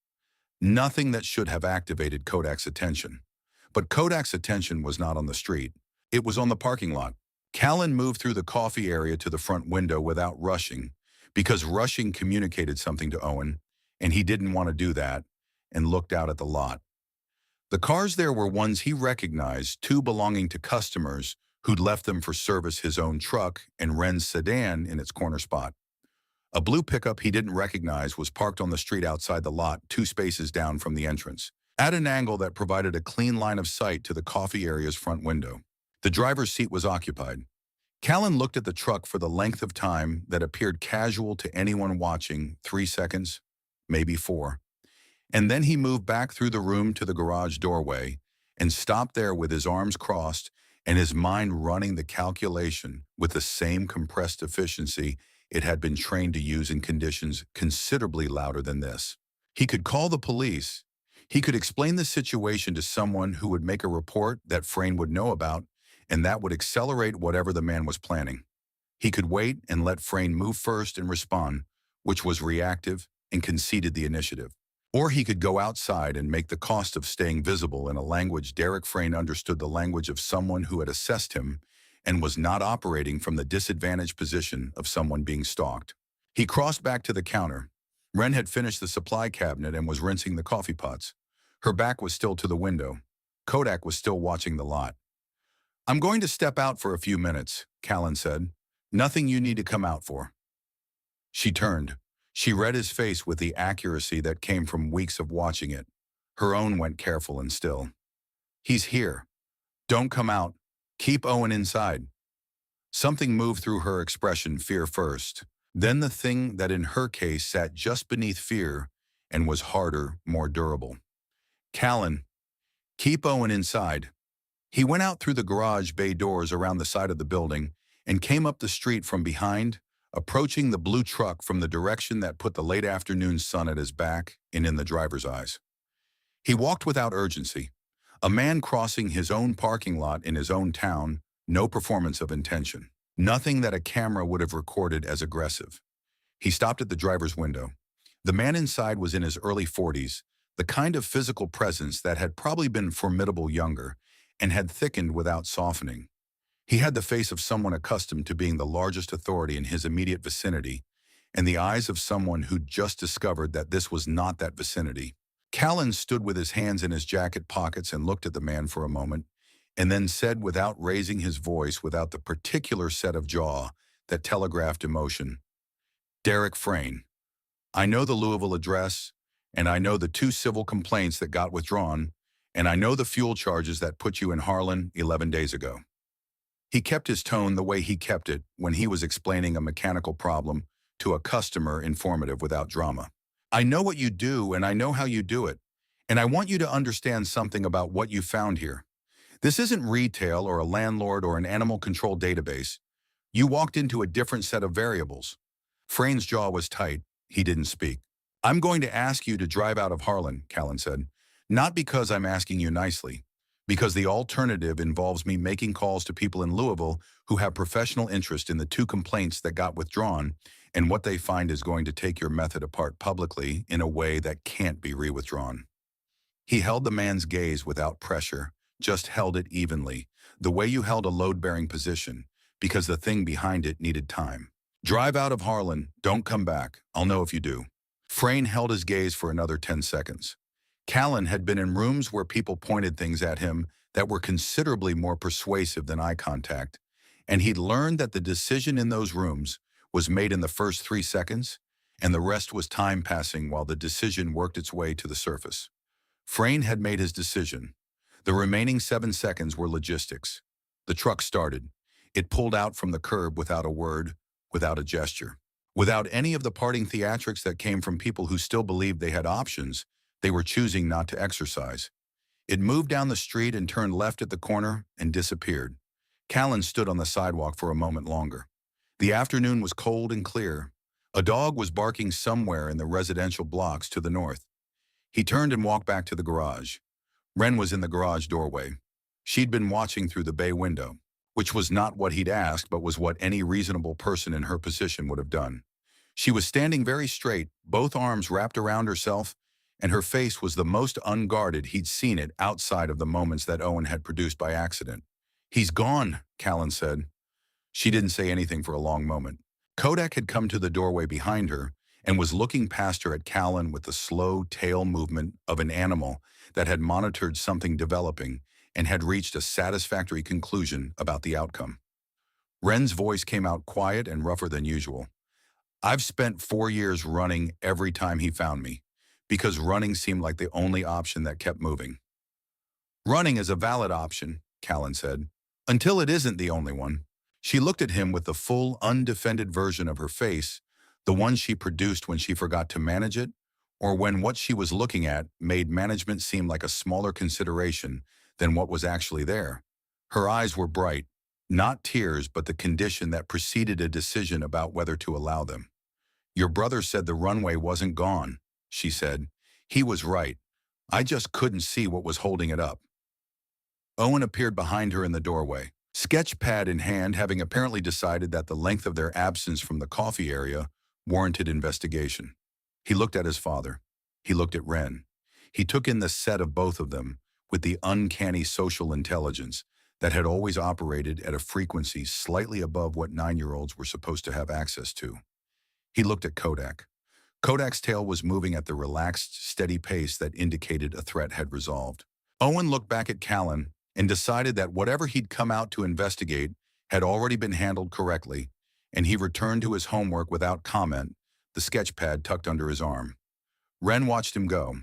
Nothing that should have activated Kodak's attention. But Kodak's attention was not on the street. It was on the parking lot. Callan moved through the coffee area to the front window without rushing, because rushing communicated something to Owen, and he didn't want to do that, and looked out at the lot. The cars there were ones he recognized, 2 belonging to customers who'd left them for service, his own truck and Wren's sedan in its corner spot. A blue pickup he didn't recognize was parked on the street outside the lot, 2 spaces down from the entrance, at an angle that provided a clean line of sight to the coffee area's front window. The driver's seat was occupied. Callan looked at the truck for the length of time that appeared casual to anyone watching, 3 seconds, maybe 4. And then he moved back through the room to the garage doorway and stopped there with his arms crossed and his mind running the calculation with the same compressed efficiency it had been trained to use in conditions considerably louder than this. He could call the police. He could explain the situation to someone who would make a report that Frayne would know about, and that would accelerate whatever the man was planning. He could wait and let Frayne move first and respond, which was reactive and conceded the initiative. Or he could go outside and make the cost of staying visible in a language Derek Frayne understood, the language of someone who had assessed him and was not operating from the disadvantaged position of someone being stalked. He crossed back to the counter. Wren had finished the supply cabinet and was rinsing the coffee pots. Her back was still to the window. Kodak was still watching the lot. "I'm going to step out for a few minutes," Callan said. "Nothing you need to come out for." She turned. She read his face with the accuracy that came from weeks of watching it. Her own went careful and still. "He's here. Don't come out. Keep Owen inside." Something moved through her expression, fear first, then the thing that in her case sat just beneath fear and was harder, more durable. "Callan, keep Owen inside." He went out through the garage bay doors around the side of the building and came up the street from behind, approaching the blue truck from the direction that put the late afternoon sun at his back and in the driver's eyes. He walked without urgency, a man crossing his own parking lot in his own town, no performance of intention. Nothing that a camera would have recorded as aggressive. He stopped at the driver's window. The man inside was in his early 40s, the kind of physical presence that had probably been formidable younger and had thickened without softening. He had the face of someone accustomed to being the largest authority in his immediate vicinity, and the eyes of someone who'd just discovered that this was not that vicinity. Callan stood with his hands in his jacket pockets and looked at the man for a moment, and then said without raising his voice, without the particular set of jaw that telegraphed emotion, "Derek Frayne, I know the Louisville address, and I know the 2 civil complaints that got withdrawn, and I know the fuel charges that put you in Harlan 11 days ago." He kept his tone the way he kept it when he was explaining a mechanical problem to a customer, informative without drama. "I know what you do, and I know how you do it, and I want you to understand something about what you found here. This isn't retail or a landlord or an animal control database. You walked into a different set of variables." Frayne's jaw was tight. He didn't speak. "I'm going to ask you to drive out of Harlan," Callan said. "Not because I'm asking you nicely, because the alternative involves me making calls to people in Louisville who have professional interest in the 2 complaints that got withdrawn, and what they find is going to take your method apart publicly in a way that can't be re-withdrawn." He held the man's gaze without pressure, just held it evenly, the way you held a load-bearing position, because the thing behind it needed time. "Drive out of Harlan, don't come back. I'll know if you do." Frayne held his gaze for another 10 seconds. Callan had been in rooms where people pointed things at him that were considerably more persuasive than eye contact, and he'd learned that the decision in those rooms was made in the first 3 seconds, and the rest was time passing while the decision worked its way to the surface. Frayne had made his decision. The remaining 7 seconds were logistics. The truck started. It pulled out from the curb without a word, without a gesture. Without any of the parting theatrics that came from people who still believed they had options they were choosing not to exercise. It moved down the street and turned left at the corner and disappeared. Callan stood on the sidewalk for a moment longer. The afternoon was cold and clear. A dog was barking somewhere in the residential blocks to the north. He turned and walked back to the garage. Wren was in the garage doorway. She'd been watching through the bay window, which was not what he'd asked, but was what any reasonable person in her position would have done. She was standing very straight, both arms wrapped around herself, and her face was the most unguarded he'd seen it outside of the moments that Owen had produced by accident. "He's gone," Callan said. She didn't say anything for a long moment. Kodak had come to the doorway behind her and was looking past her at Callan with the slow tail movement of an animal that had monitored something developing and had reached a satisfactory conclusion about the outcome. Wren's voice came out quiet and rougher than usual. "I've spent 4 years running every time he found me, because running seemed like the only option that kept moving." "Running is a valid option," Callan said, "until it isn't the only one." She looked at him with the full, undefended version of her face, the one she produced when she forgot to manage it, or when what she was looking at made management seem like a smaller consideration than what was actually there. Her eyes were bright, not tears, but the condition that preceded a decision about whether to allow them. "Your brother said the runway wasn't gone," she said. "He was right. I just couldn't see what was holding it up." Owen appeared behind her in the doorway, sketch pad in hand, having apparently decided that the length of their absence from the coffee area warranted investigation. He looked at his father. He looked at Wren. He took in the set of both of them with the uncanny social intelligence that had always operated at a frequency slightly above what 9-year-olds were supposed to have access to. He looked at Kodak. Kodak's tail was moving at the relaxed, steady pace that indicated a threat had resolved. Owen looked back at Callan and decided that whatever he'd come out to investigate had already been handled correctly, and he returned to his homework without comment, the sketch pad tucked under his arm. Wren watched him go.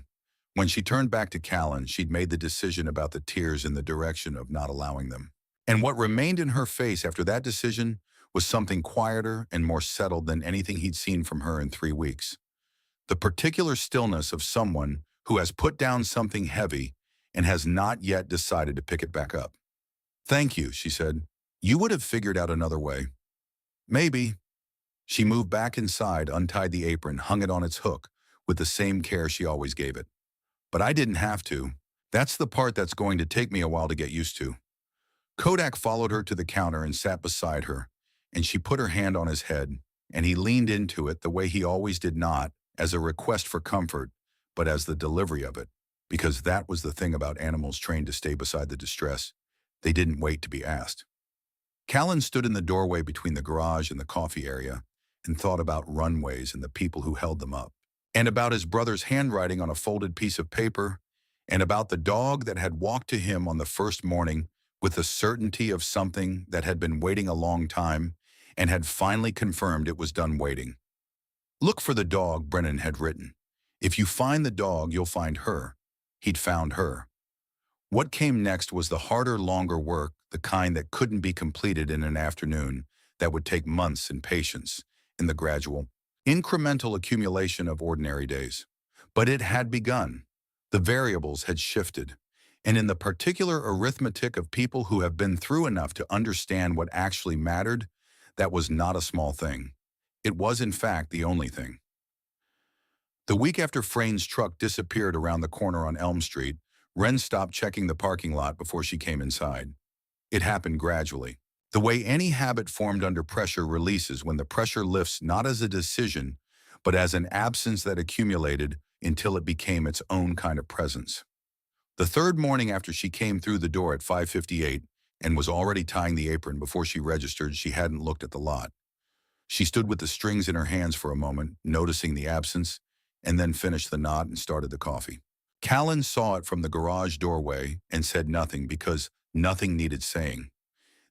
When she turned back to Callan, she'd made the decision about the tears in the direction of not allowing them. And what remained in her face after that decision was something quieter and more settled than anything he'd seen from her in 3 weeks. The particular stillness of someone who has put down something heavy and has not yet decided to pick it back up. "Thank you," she said. You would have figured out another way. Maybe. She moved back inside, untied the apron, hung it on its hook, with the same care she always gave it. But I didn't have to. That's the part that's going to take me a while to get used to. Kodak followed her to the counter and sat beside her, and she put her hand on his head, and he leaned into it the way he always did, not as a request for comfort, but as the delivery of it, because that was the thing about animals trained to stay beside the distress. They didn't wait to be asked. Callan stood in the doorway between the garage and the coffee area and thought about runways and the people who held them up, and about his brother's handwriting on a folded piece of paper, and about the dog that had walked to him on the first morning with the certainty of something that had been waiting a long time and had finally confirmed it was done waiting. Look for the dog, Brennan had written. If you find the dog, you'll find her. He'd found her. What came next was the harder, longer work, the kind that couldn't be completed in an afternoon, that would take months and patience, in the gradual, incremental accumulation of ordinary days. But it had begun. The variables had shifted. And in the particular arithmetic of people who have been through enough to understand what actually mattered, that was not a small thing. It was, in fact, the only thing. The week after Frayn's truck disappeared around the corner on Elm Street, Wren stopped checking the parking lot before she came inside. It happened gradually. The way any habit formed under pressure releases when the pressure lifts, not as a decision, but as an absence that accumulated until it became its own kind of presence. The third morning after she came through the door at 5:58 and was already tying the apron before she registered, she hadn't looked at the lot. She stood with the strings in her hands for a moment, noticing the absence, and then finished the knot and started the coffee. Callan saw it from the garage doorway and said nothing because nothing needed saying.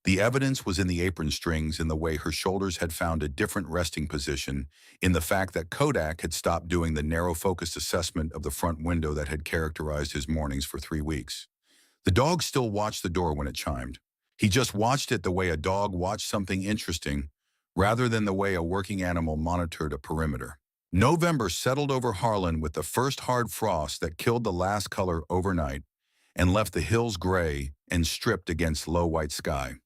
The evidence was in the apron strings, in the way her shoulders had found a different resting position, in the fact that Kodak had stopped doing the narrow-focused assessment of the front window that had characterized his mornings for 3 weeks. The dog still watched the door when it chimed. He just watched it the way a dog watched something interesting, rather than the way a working animal monitored a perimeter. November settled over Harlan with the first hard frost that killed the last color overnight and left the hills gray and stripped against low white sky.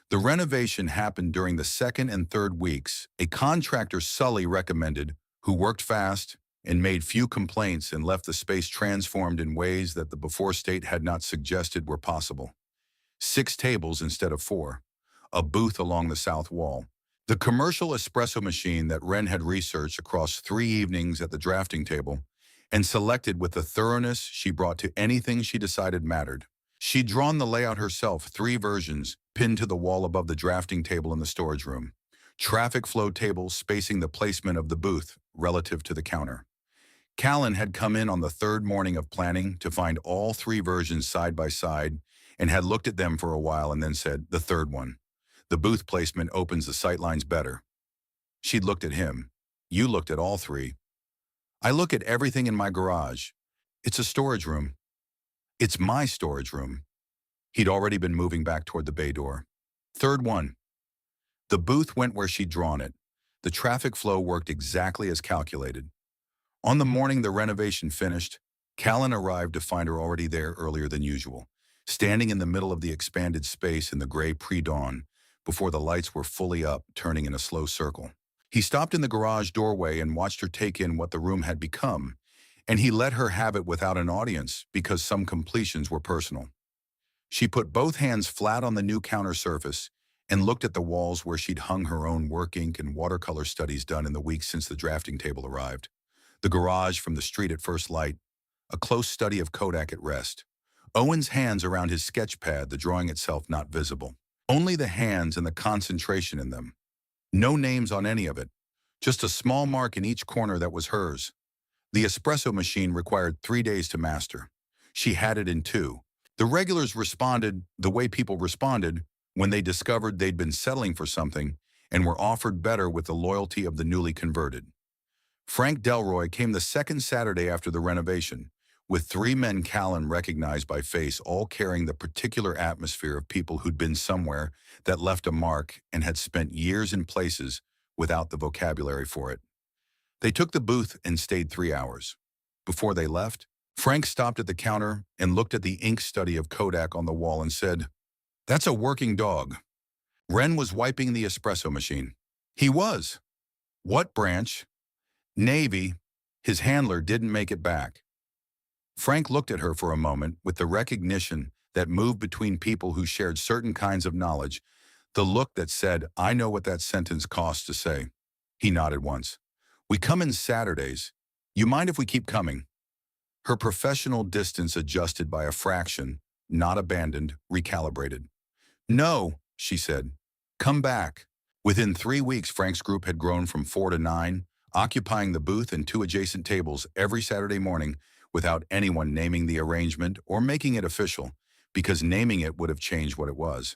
The renovation happened during the second and third weeks. A contractor Sully recommended, who worked fast and made few complaints and left the space transformed in ways that the before state had not suggested were possible. 6 tables instead of 4. A booth along the south wall. The commercial espresso machine that Wren had researched across 3 evenings at the drafting table and selected with the thoroughness she brought to anything she decided mattered. She'd drawn the layout herself, 3 versions, pinned to the wall above the drafting table in the storage room. Traffic flow tables spacing the placement of the booth relative to the counter. Callan had come in on the 3rd morning of planning to find all 3 versions side by side and had looked at them for a while and then said, the 3rd one. The booth placement opens the sightlines better. She'd looked at him. You looked at all 3. I look at everything in my garage. It's a storage room. It's my storage room. He'd already been moving back toward the bay door. 3rd one. The booth went where she'd drawn it. The traffic flow worked exactly as calculated. On the morning the renovation finished, Callan arrived to find her already there earlier than usual, standing in the middle of the expanded space in the gray pre-dawn, before the lights were fully up, turning in a slow circle. He stopped in the garage doorway and watched her take in what the room had become, and he let her have it without an audience because some completions were personal. She put both hands flat on the new counter surface and looked at the walls where she'd hung her own work ink and watercolor studies done in the weeks since the drafting table arrived. The garage from the street at first light, a close study of Kodak at rest. Owen's hands around his sketch pad, the drawing itself not visible. Only the hands and the concentration in them. No names on any of it, just a small mark in each corner that was hers. The espresso machine required 3 days to master. She had it in 2. The regulars responded the way people responded when they discovered they'd been settling for something and were offered better with the loyalty of the newly converted. Frank Delroy came the 2nd Saturday after the renovation, with 3 men Callan recognized by face, all carrying the particular atmosphere of people who'd been somewhere that left a mark and had spent years in places without the vocabulary for it. They took the booth and stayed 3 hours. Before they left, Frank stopped at the counter and looked at the ink study of Kodak on the wall and said, "That's a working dog." Wren was wiping the espresso machine. He was. What branch? Navy. His handler didn't make it back. Frank looked at her for a moment with the recognition that moved between people who shared certain kinds of knowledge, the look that said, I know what that sentence costs to say. He nodded once. We come in Saturdays. You mind if we keep coming? Her professional distance adjusted by a fraction, not abandoned, recalibrated. No, she said. Come back. Within 3 weeks, Frank's group had grown from 4 to 9, occupying the booth and 2 adjacent tables every Saturday morning without anyone naming the arrangement or making it official, because naming it would have changed what it was.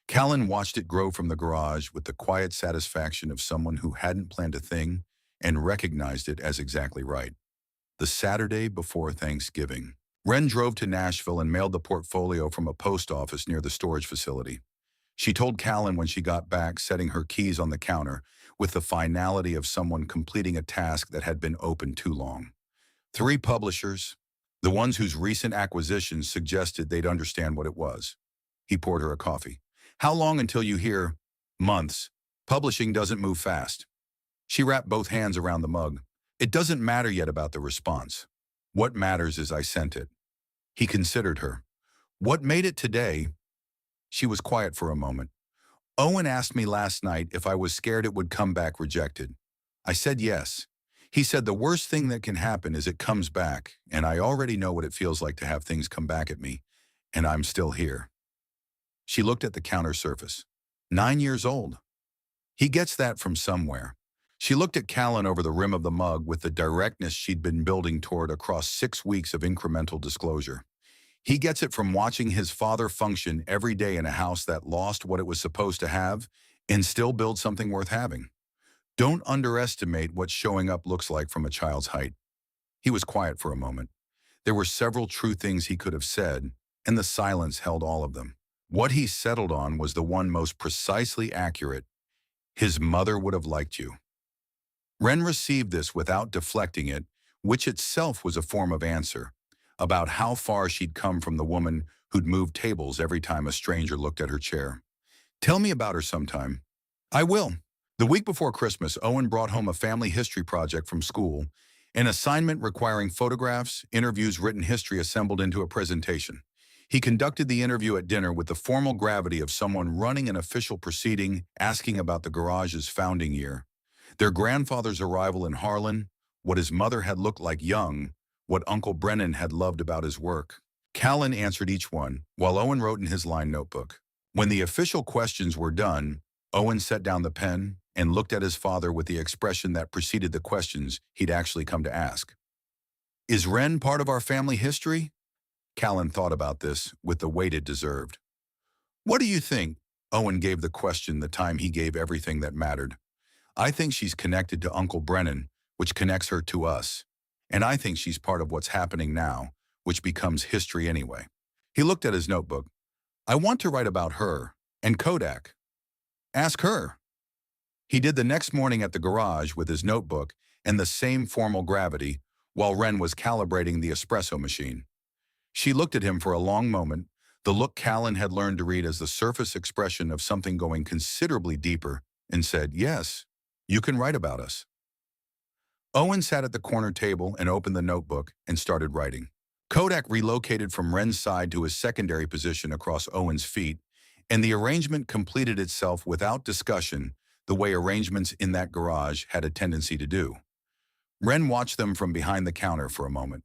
Callan watched it grow from the garage with the quiet satisfaction of someone who hadn't planned a thing and recognized it as exactly right. The Saturday before Thanksgiving. Wren drove to Nashville and mailed the portfolio from a post office near the storage facility. She told Callan when she got back, setting her keys on the counter with the finality of someone completing a task that had been open too long. 3 publishers, the ones whose recent acquisitions suggested they'd understand what it was. He poured her a coffee. How long until you hear? Months. Publishing doesn't move fast. She wrapped both hands around the mug. It doesn't matter yet about the response. What matters is I sent it. He considered her. What made it today? She was quiet for a moment. Owen asked me last night if I was scared it would come back rejected. I said yes. He said the worst thing that can happen is it comes back, and I already know what it feels like to have things come back at me, and I'm still here. She looked at the counter surface. 9 years old. He gets that from somewhere. She looked at Callan over the rim of the mug with the directness she'd been building toward across 6 weeks of incremental disclosure. He gets it from watching his father function every day in a house that lost what it was supposed to have and still build something worth having. Don't underestimate what showing up looks like from a child's height. He was quiet for a moment. There were several true things he could have said, and the silence held all of them. What he settled on was the one most precisely accurate. His mother would have liked you. Wren received this without deflecting it, which itself was a form of answer, about how far she'd come from the woman who'd moved tables every time a stranger looked at her chair. Tell me about her sometime. I will. The week before Christmas, Owen brought home a family history project from school, an assignment requiring photographs, interviews, written history assembled into a presentation. He conducted the interview at dinner with the formal gravity of someone running an official proceeding, asking about the garage's founding year, their grandfather's arrival in Harlan, what his mother had looked like young, what Uncle Brennan had loved about his work. Callan answered each one, while Owen wrote in his line notebook. When the official questions were done, Owen set down the pen and looked at his father with the expression that preceded the questions he'd actually come to ask. Is Wren part of our family history? Callan thought about this with the weight it deserved. What do you think? Owen gave the question the time he gave everything that mattered. I think she's connected to Uncle Brennan, which connects her to us. And I think she's part of what's happening now, which becomes history anyway. He looked at his notebook. I want to write about her and Kodak. Ask her. He did the next morning at the garage with his notebook and the same formal gravity while Wren was calibrating the espresso machine. She looked at him for a long moment, the look Callan had learned to read as the surface expression of something going considerably deeper, and said, yes, you can write about us. Owen sat at the corner table and opened the notebook and started writing. Kodak relocated from Wren's side to his secondary position across Owen's feet, and the arrangement completed itself without discussion, the way arrangements in that garage had a tendency to do. Wren watched them from behind the counter for a moment.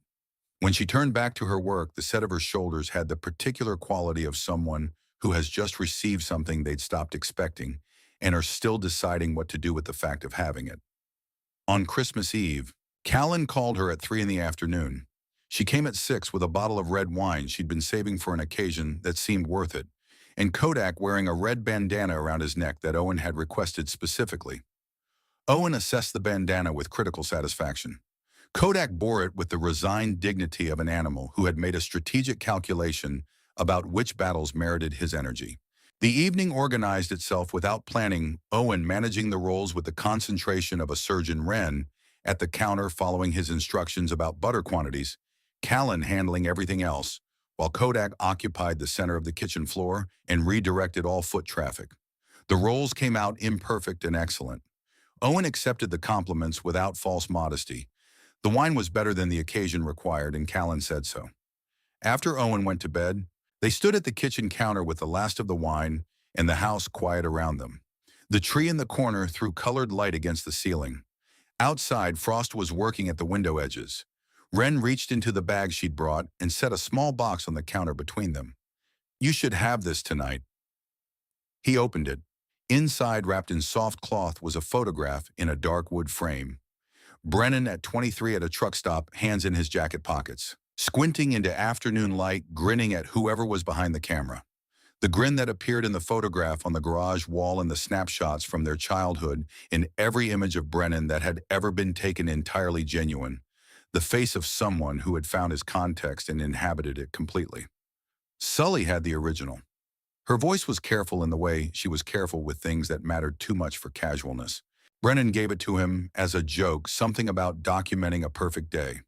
When she turned back to her work, the set of her shoulders had the particular quality of someone who has just received something they'd stopped expecting and are still deciding what to do with the fact of having it. On Christmas Eve, Callan called her at 3 in the afternoon. She came at 6 with a bottle of red wine she'd been saving for an occasion that seemed worth it, and Kodak wearing a red bandana around his neck that Owen had requested specifically. Owen assessed the bandana with critical satisfaction. Kodak bore it with the resigned dignity of an animal who had made a strategic calculation about which battles merited his energy. The evening organized itself without planning, Owen managing the roles with the concentration of a surgeon Wren at the counter following his instructions about butter quantities, Callan handling everything else, while Kodak occupied the center of the kitchen floor and redirected all foot traffic. The rolls came out imperfect and excellent. Owen accepted the compliments without false modesty. The wine was better than the occasion required, and Callan said so. After Owen went to bed, they stood at the kitchen counter with the last of the wine and the house quiet around them. The tree in the corner threw colored light against the ceiling. Outside, Frost was working at the window edges. Wren reached into the bag she'd brought and set a small box on the counter between them. "You should have this tonight." He opened it. Inside, wrapped in soft cloth, was a photograph in a dark wood frame. Brennan at 23 at a truck stop, hands in his jacket pockets, squinting into afternoon light, grinning at whoever was behind the camera. The grin that appeared in the photograph on the garage wall and the snapshots from their childhood in every image of Brennan that had ever been taken entirely genuine. The face of someone who had found his context and inhabited it completely. Sully had the original. Her voice was careful in the way she was careful with things that mattered too much for casualness. Brennan gave it to him as a joke, something about documenting a perfect day.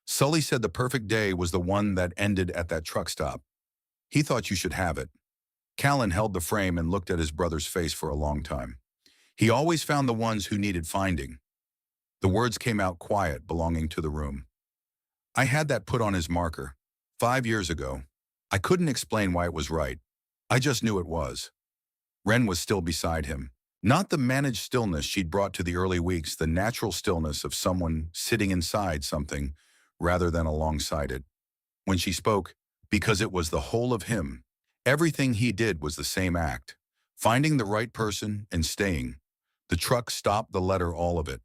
Sully said the perfect day was the one that ended at that truck stop. He thought you should have it. Callan held the frame and looked at his brother's face for a long time. He always found the ones who needed finding. The words came out quiet, belonging to the room. "I had that put on his marker 5 years ago. I couldn't explain why it was right. I just knew it was." Wren was still beside him. Not the managed stillness she'd brought to the early weeks, the natural stillness of someone sitting inside something rather than alongside it. When she spoke, because it was the whole of him, everything he did was the same act. Finding the right person and staying. The truck stopped, the letter, all of it.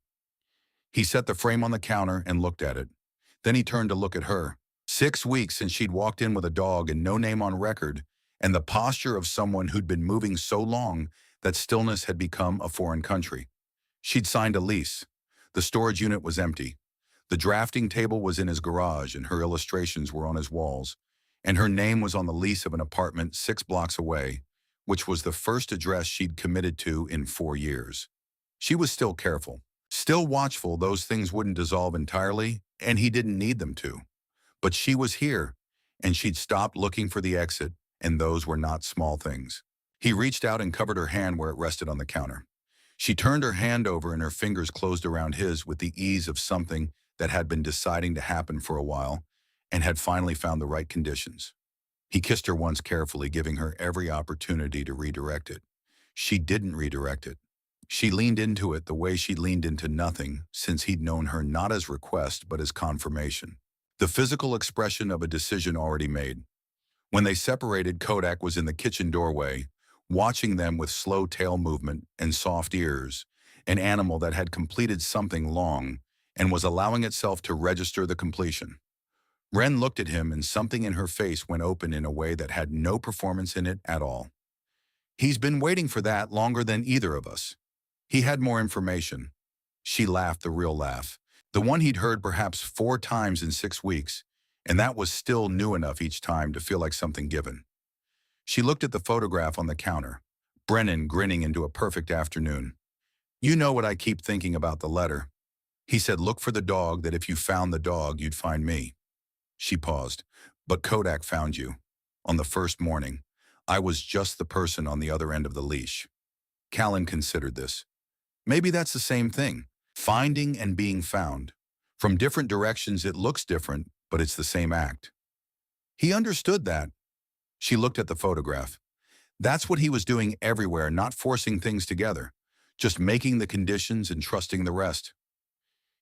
He set the frame on the counter and looked at it. Then he turned to look at her. 6 weeks since she'd walked in with a dog and no name on record, and the posture of someone who'd been moving so long that stillness had become a foreign country. She'd signed a lease. The storage unit was empty. The drafting table was in his garage and her illustrations were on his walls. And her name was on the lease of an apartment 6 blocks away, which was the first address she'd committed to in 4 years. She was still careful, still watchful. Those things wouldn't dissolve entirely, and he didn't need them to. But she was here, and she'd stopped looking for the exit, and those were not small things. He reached out and covered her hand where it rested on the counter. She turned her hand over and her fingers closed around his with the ease of something that had been deciding to happen for a while and had finally found the right conditions. He kissed her once carefully, giving her every opportunity to redirect it. She didn't redirect it. She leaned into it the way she'd leaned into nothing since he'd known her, not as request but as confirmation. The physical expression of a decision already made. When they separated, Kodak was in the kitchen doorway, watching them with slow tail movement and soft ears, an animal that had completed something long and was allowing itself to register the completion. Wren looked at him and something in her face went open in a way that had no performance in it at all. "He's been waiting for that longer than either of us. He had more information." She laughed, the real laugh, the one he'd heard perhaps 4 times in 6 weeks, and that was still new enough each time to feel like something given. She looked at the photograph on the counter, Brennan grinning into a perfect afternoon. "You know what I keep thinking about the letter." He said, "Look for the dog, that if you found the dog, you'd find me." She paused. "But Kodak found you. On the first morning. I was just the person on the other end of the leash." Callan considered this. Maybe that's the same thing. Finding and being found. From different directions it looks different, but it's the same act. He understood that. She looked at the photograph. That's what he was doing everywhere, not forcing things together, just making the conditions and trusting the rest.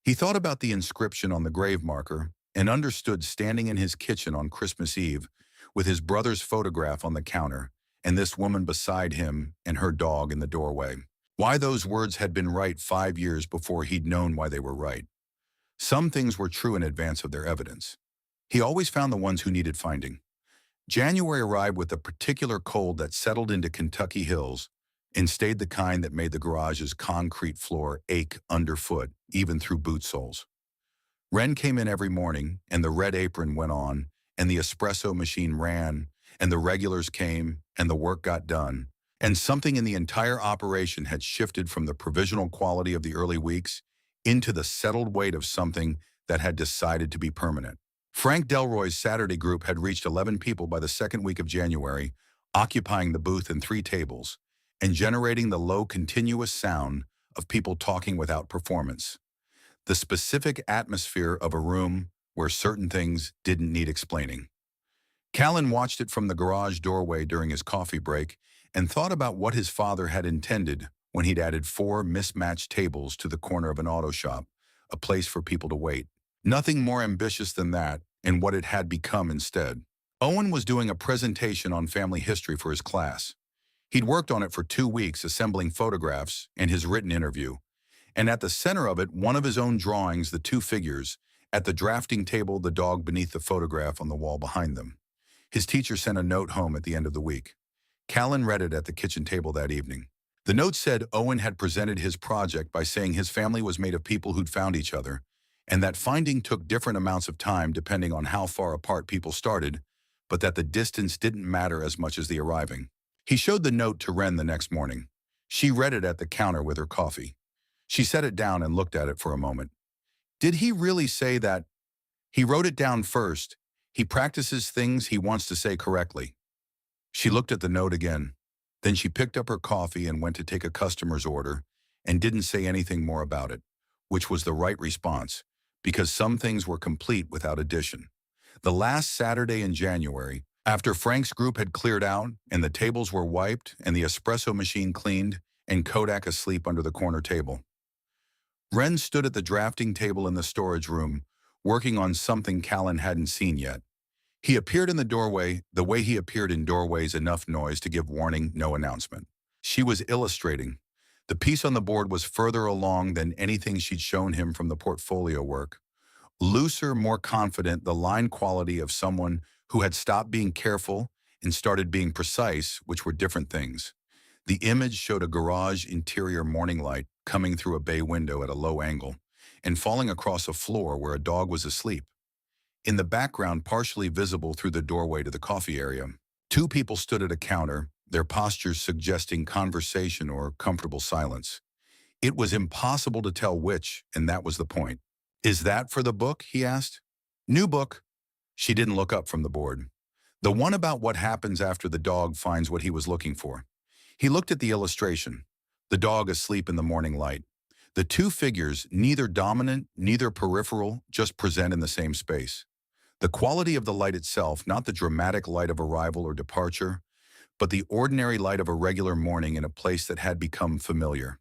He thought about the inscription on the grave marker and understood, standing in his kitchen on Christmas Eve with his brother's photograph on the counter and this woman beside him and her dog in the doorway, why those words had been right 5 years before he'd known why they were right. Some things were true in advance of their evidence. He always found the ones who needed finding. January arrived with a particular cold that settled into Kentucky hills and stayed the kind that made the garage's concrete floor ache underfoot, even through boot soles. Wren came in every morning, and the red apron went on, and the espresso machine ran, and the regulars came, and the work got done, and something in the entire operation had shifted from the provisional quality of the early weeks into the settled weight of something that had decided to be permanent. Frank Delroy's Saturday group had reached 11 people by the second week of January, occupying the booth and 3 tables, and generating the low continuous sound of people talking without performance. The specific atmosphere of a room where certain things didn't need explaining. Callan watched it from the garage doorway during his coffee break and thought about what his father had intended when he'd added 4 mismatched tables to the corner of an auto shop, a place for people to wait. Nothing more ambitious than that, and what it had become instead. Owen was doing a presentation on family history for his class. He'd worked on it for 2 weeks, assembling photographs and his written interview. And at the center of it, one of his own drawings, the 2 figures, at the drafting table, the dog beneath the photograph on the wall behind them. His teacher sent a note home at the end of the week. Callan read it at the kitchen table that evening. The note said Owen had presented his project by saying his family was made of people who'd found each other, and that finding took different amounts of time depending on how far apart people started, but that the distance didn't matter as much as the arriving. He showed the note to Wren the next morning. She read it at the counter with her coffee. She set it down and looked at it for a moment. Did he really say that? He wrote it down first. He practices things he wants to say correctly. She looked at the note again. Then she picked up her coffee and went to take a customer's order and didn't say anything more about it, which was the right response, because some things were complete without addition. The last Saturday in January, after Frank's group had cleared out and the tables were wiped and the espresso machine cleaned and Kodak asleep under the corner table, Wren stood at the drafting table in the storage room, working on something Callan hadn't seen yet. He appeared in the doorway the way he appeared in doorways, enough noise to give warning, no announcement. She was illustrating. The piece on the board was further along than anything she'd shown him from the portfolio work. Looser, more confident, the line quality of someone who had stopped being careful and started being precise, which were different things. The image showed a garage interior morning light coming through a bay window at a low angle and falling across a floor where a dog was asleep. In the background, partially visible through the doorway to the coffee area, 2 people stood at a counter, their postures suggesting conversation or comfortable silence. It was impossible to tell which, and that was the point. Is that for the book? He asked. New book. She didn't look up from the board. The one about what happens after the dog finds what he was looking for. He looked at the illustration. The dog asleep in the morning light. The 2 figures, neither dominant, neither peripheral, just present in the same space. The quality of the light itself, not the dramatic light of arrival or departure, but the ordinary light of a regular morning in a place that had become familiar.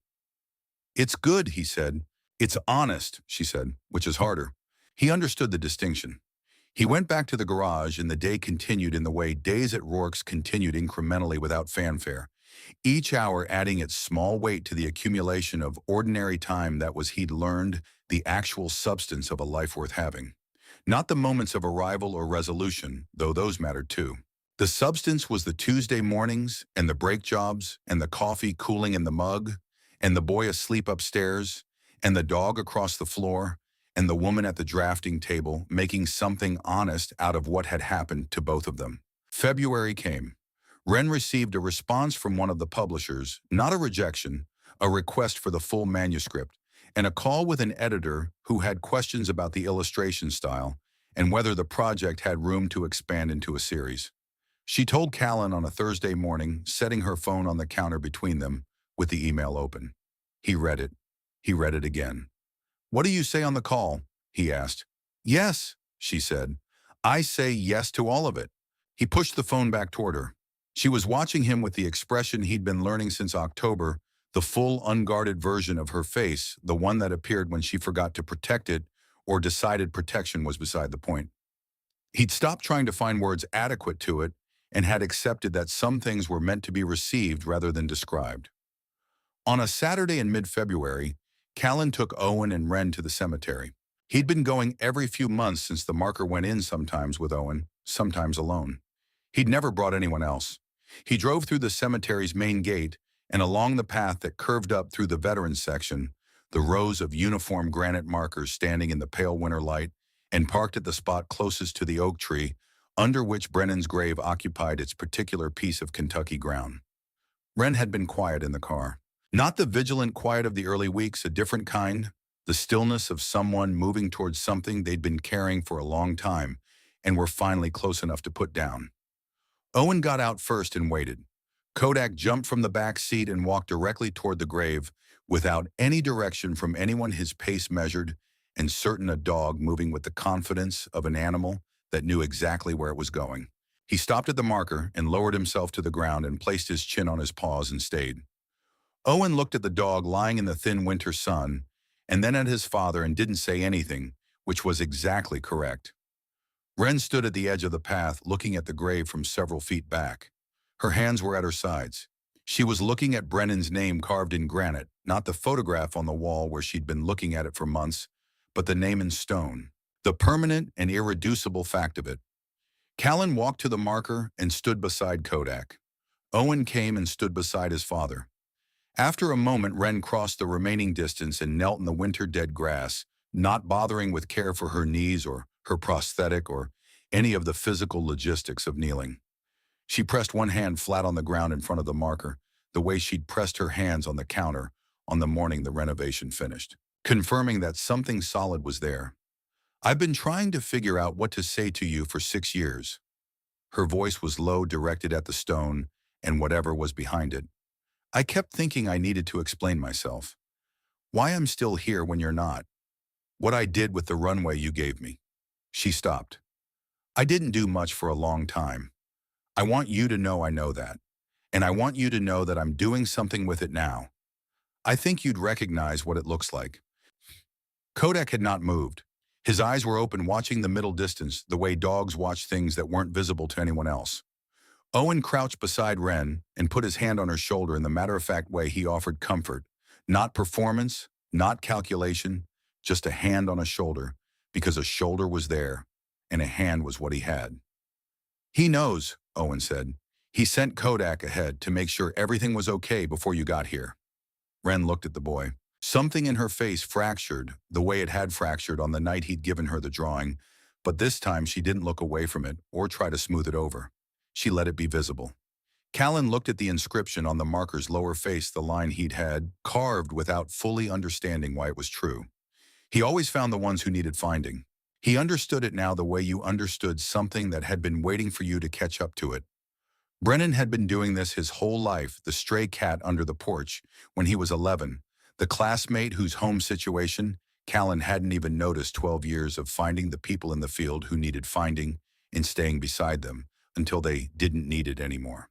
It's good, he said. It's honest, she said, which is harder. He understood the distinction. He went back to the garage, and the day continued in the way days at Rourke's continued, incrementally without fanfare, each hour adding its small weight to the accumulation of ordinary time that was, he'd learned, the actual substance of a life worth having. Not the moments of arrival or resolution, though those mattered too. The substance was the Tuesday mornings and the brake jobs and the coffee cooling in the mug and the boy asleep upstairs and the dog across the floor and the woman at the drafting table making something honest out of what had happened to both of them. February came. Wren received a response from one of the publishers, not a rejection, a request for the full manuscript, and a call with an editor who had questions about the illustration style and whether the project had room to expand into a series. She told Callan on a Thursday morning, setting her phone on the counter between them with the email open. He read it. He read it again. What do you say on the call? He asked. Yes, she said. I say yes to all of it. He pushed the phone back toward her. She was watching him with the expression he'd been learning since October, the full, unguarded version of her face, the one that appeared when she forgot to protect it or decided protection was beside the point. He'd stopped trying to find words adequate to it and had accepted that some things were meant to be received rather than described. On a Saturday in mid-February, Callan took Owen and Wren to the cemetery. He'd been going every few months since the marker went in, sometimes with Owen, sometimes alone. He'd never brought anyone else. He drove through the cemetery's main gate and along the path that curved up through the veterans section, the rows of uniform granite markers standing in the pale winter light, and parked at the spot closest to the oak tree, under which Brennan's grave occupied its particular piece of Kentucky ground. Wren had been quiet in the car. Not the vigilant quiet of the early weeks, a different kind, the stillness of someone moving towards something they'd been carrying for a long time and were finally close enough to put down. Owen got out first and waited. Kodak jumped from the back seat and walked directly toward the grave without any direction from anyone, his pace measured and certain, a dog moving with the confidence of an animal that knew exactly where it was going. He stopped at the marker and lowered himself to the ground and placed his chin on his paws and stayed. Owen looked at the dog lying in the thin winter sun and then at his father and didn't say anything, which was exactly correct. Wren stood at the edge of the path looking at the grave from several feet back. Her hands were at her sides. She was looking at Brennan's name carved in granite, not the photograph on the wall where she'd been looking at it for months, but the name in stone. The permanent and irreducible fact of it. Callan walked to the marker and stood beside Kodak. Owen came and stood beside his father. After a moment, Wren crossed the remaining distance and knelt in the winter dead grass, not bothering with care for her knees or her prosthetic or any of the physical logistics of kneeling. She pressed one hand flat on the ground in front of the marker, the way she'd pressed her hands on the counter on the morning the renovation finished, confirming that something solid was there. "I've been trying to figure out what to say to you for 6 years." Her voice was low, directed at the stone and whatever was behind it. "I kept thinking I needed to explain myself. Why I'm still here when you're not. What I did with the runway you gave me." She stopped. "I didn't do much for a long time. I want you to know I know that. And I want you to know that I'm doing something with it now. I think you'd recognize what it looks like." Kodak had not moved. His eyes were open, watching the middle distance, the way dogs watch things that weren't visible to anyone else. Owen crouched beside Wren and put his hand on her shoulder in the matter-of-fact way he offered comfort. Not performance, not calculation, just a hand on a shoulder, because a shoulder was there, and a hand was what he had. "He knows," Owen said. "He sent Kodak ahead to make sure everything was okay before you got here." Wren looked at the boy. Something in her face fractured, the way it had fractured on the night he'd given her the drawing, but this time she didn't look away from it or try to smooth it over. She let it be visible. Callan looked at the inscription on the marker's lower face, the line he'd had carved without fully understanding why it was true. He always found the ones who needed finding. He understood it now the way you understood something that had been waiting for you to catch up to it. Brennan had been doing this his whole life, the stray cat under the porch, when he was 11, the classmate whose home situation Callan hadn't even noticed, 12 years of finding the people in the field who needed finding and staying beside them until they didn't need it anymore.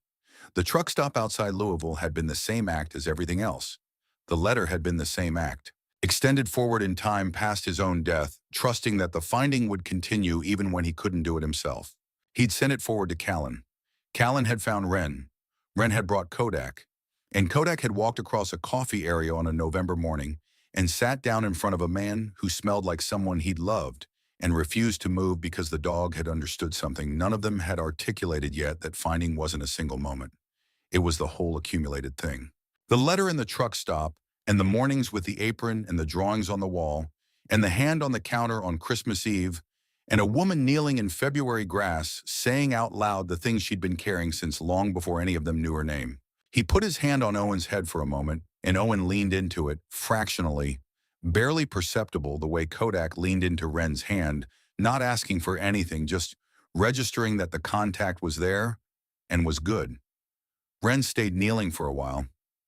The truck stop outside Louisville had been the same act as everything else. The letter had been the same act, extended forward in time past his own death, trusting that the finding would continue even when he couldn't do it himself. He'd sent it forward to Callan. Callan had found Wren. Wren had brought Kodak. And Kodak had walked across a coffee area on a November morning and sat down in front of a man who smelled like someone he'd loved and refused to move because the dog had understood something none of them had articulated yet, that finding wasn't a single moment. It was the whole accumulated thing. The letter in the truck stop, and the mornings with the apron and the drawings on the wall, and the hand on the counter on Christmas Eve, and a woman kneeling in February grass saying out loud the things she'd been carrying since long before any of them knew her name. He put his hand on Owen's head for a moment, and Owen leaned into it, fractionally, barely perceptible the way Kodak leaned into Wren's hand, not asking for anything, just registering that the contact was there and was good. Wren stayed kneeling for a while.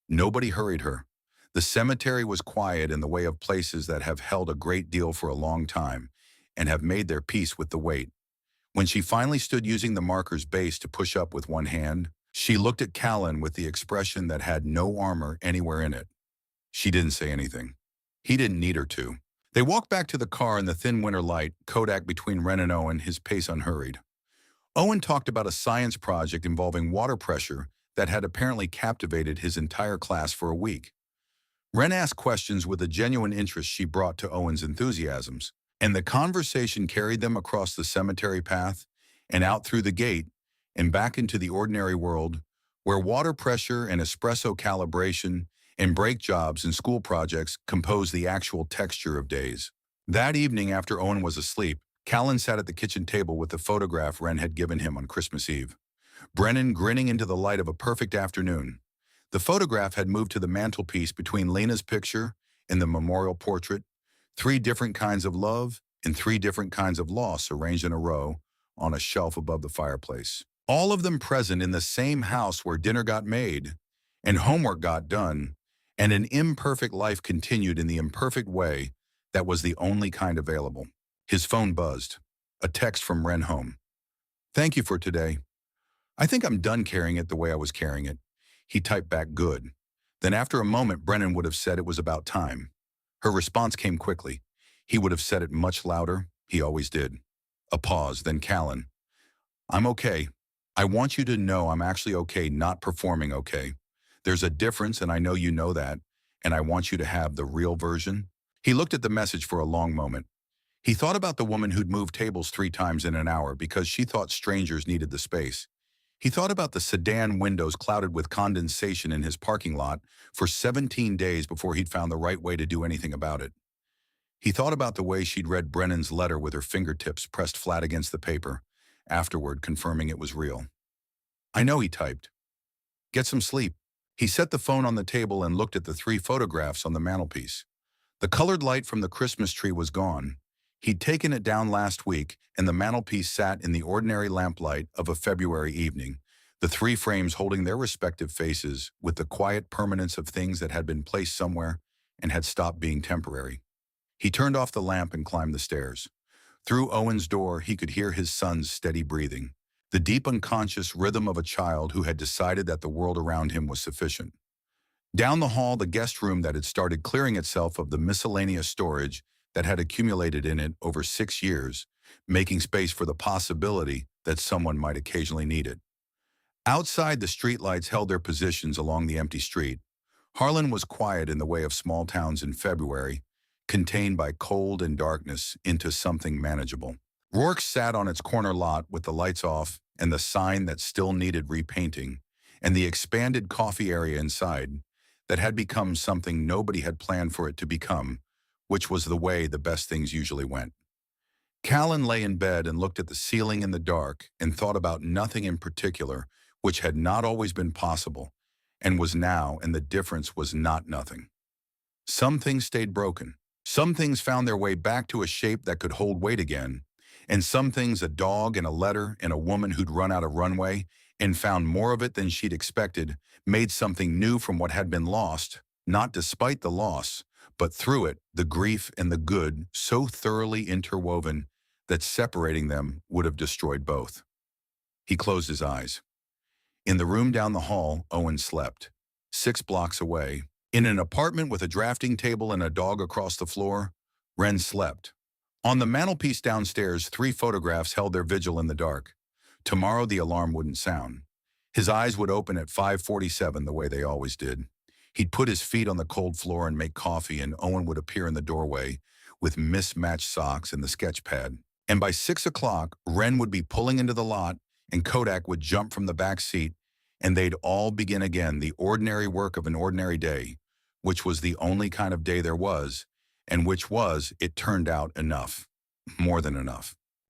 Nobody hurried her. The cemetery was quiet in the way of places that have held a great deal for a long time and have made their peace with the wait. When she finally stood using the marker's base to push up with one hand, she looked at Callan with the expression that had no armor anywhere in it. She didn't say anything. He didn't need her to. They walked back to the car in the thin winter light, Kodak between Wren and Owen, his pace unhurried. Owen talked about a science project involving water pressure that had apparently captivated his entire class for a week. Wren asked questions with a genuine interest she brought to Owen's enthusiasms, and the conversation carried them across the cemetery path and out through the gate and back into the ordinary world where water pressure and espresso calibration and brake jobs and school projects compose the actual texture of days. That evening, after Owen was asleep, Callan sat at the kitchen table with the photograph Wren had given him on Christmas Eve. Brennan grinning into the light of a perfect afternoon. The photograph had moved to the mantelpiece between Lena's picture and the memorial portrait, 3 different kinds of love and 3 different kinds of loss arranged in a row on a shelf above the fireplace. All of them present in the same house where dinner got made, and homework got done, and an imperfect life continued in the imperfect way that was the only kind available. His phone buzzed. A text from Wren home. "Thank you for today. I think I'm done carrying it the way I was carrying it." He typed back, "Good." Then after a moment, Brennan would have said it was about time. Her response came quickly. He would have said it much louder. He always did. A pause, then Callan. "I'm okay. I want you to know I'm actually okay, not performing okay. There's a difference, and I know you know that, and I want you to have the real version." He looked at the message for a long moment. He thought about the woman who'd moved tables 3 times in an hour because she thought strangers needed the space. He thought about the sedan windows clouded with condensation in his parking lot for 17 days before he'd found the right way to do anything about it. He thought about the way she'd read Brennan's letter with her fingertips pressed flat against the paper, afterward confirming it was real. "I know," he typed. "Get some sleep." He set the phone on the table and looked at the 3 photographs on the mantelpiece. The colored light from the Christmas tree was gone. He'd taken it down last week, and the mantelpiece sat in the ordinary lamplight of a February evening, the 3 frames holding their respective faces with the quiet permanence of things that had been placed somewhere and had stopped being temporary. He turned off the lamp and climbed the stairs. Through Owen's door, he could hear his son's steady breathing, the deep unconscious rhythm of a child who had decided that the world around him was sufficient. Down the hall, the guest room that had started clearing itself of the miscellaneous storage that had accumulated in it over 6 years, making space for the possibility that someone might occasionally need it. Outside, the streetlights held their positions along the empty street. Harlan was quiet in the way of small towns in February, contained by cold and darkness into something manageable. Rourke sat on its corner lot with the lights off and the sign that still needed repainting, and the expanded coffee area inside that had become something nobody had planned for it to become, which was the way the best things usually went. Callan lay in bed and looked at the ceiling in the dark and thought about nothing in particular, which had not always been possible, and was now, and the difference was not nothing. Some things stayed broken. Some things found their way back to a shape that could hold weight again, and some things, a dog and a letter and a woman who'd run out of runway and found more of it than she'd expected, made something new from what had been lost, not despite the loss, but through it, the grief and the good so thoroughly interwoven that separating them would have destroyed both. He closed his eyes. In the room down the hall, Owen slept. 6 blocks away, in an apartment with a drafting table and a dog across the floor, Wren slept. On the mantelpiece downstairs, 3 photographs held their vigil in the dark. Tomorrow the alarm wouldn't sound. His eyes would open at 5:47 the way they always did. He'd put his feet on the cold floor and make coffee, and Owen would appear in the doorway with mismatched socks and the sketch pad. And by 6 o'clock, Wren would be pulling into the lot, and Kodak would jump from the back seat, and they'd all begin again the ordinary work of an ordinary day, which was the only kind of day there was, and which was, it turned out, enough. More than enough.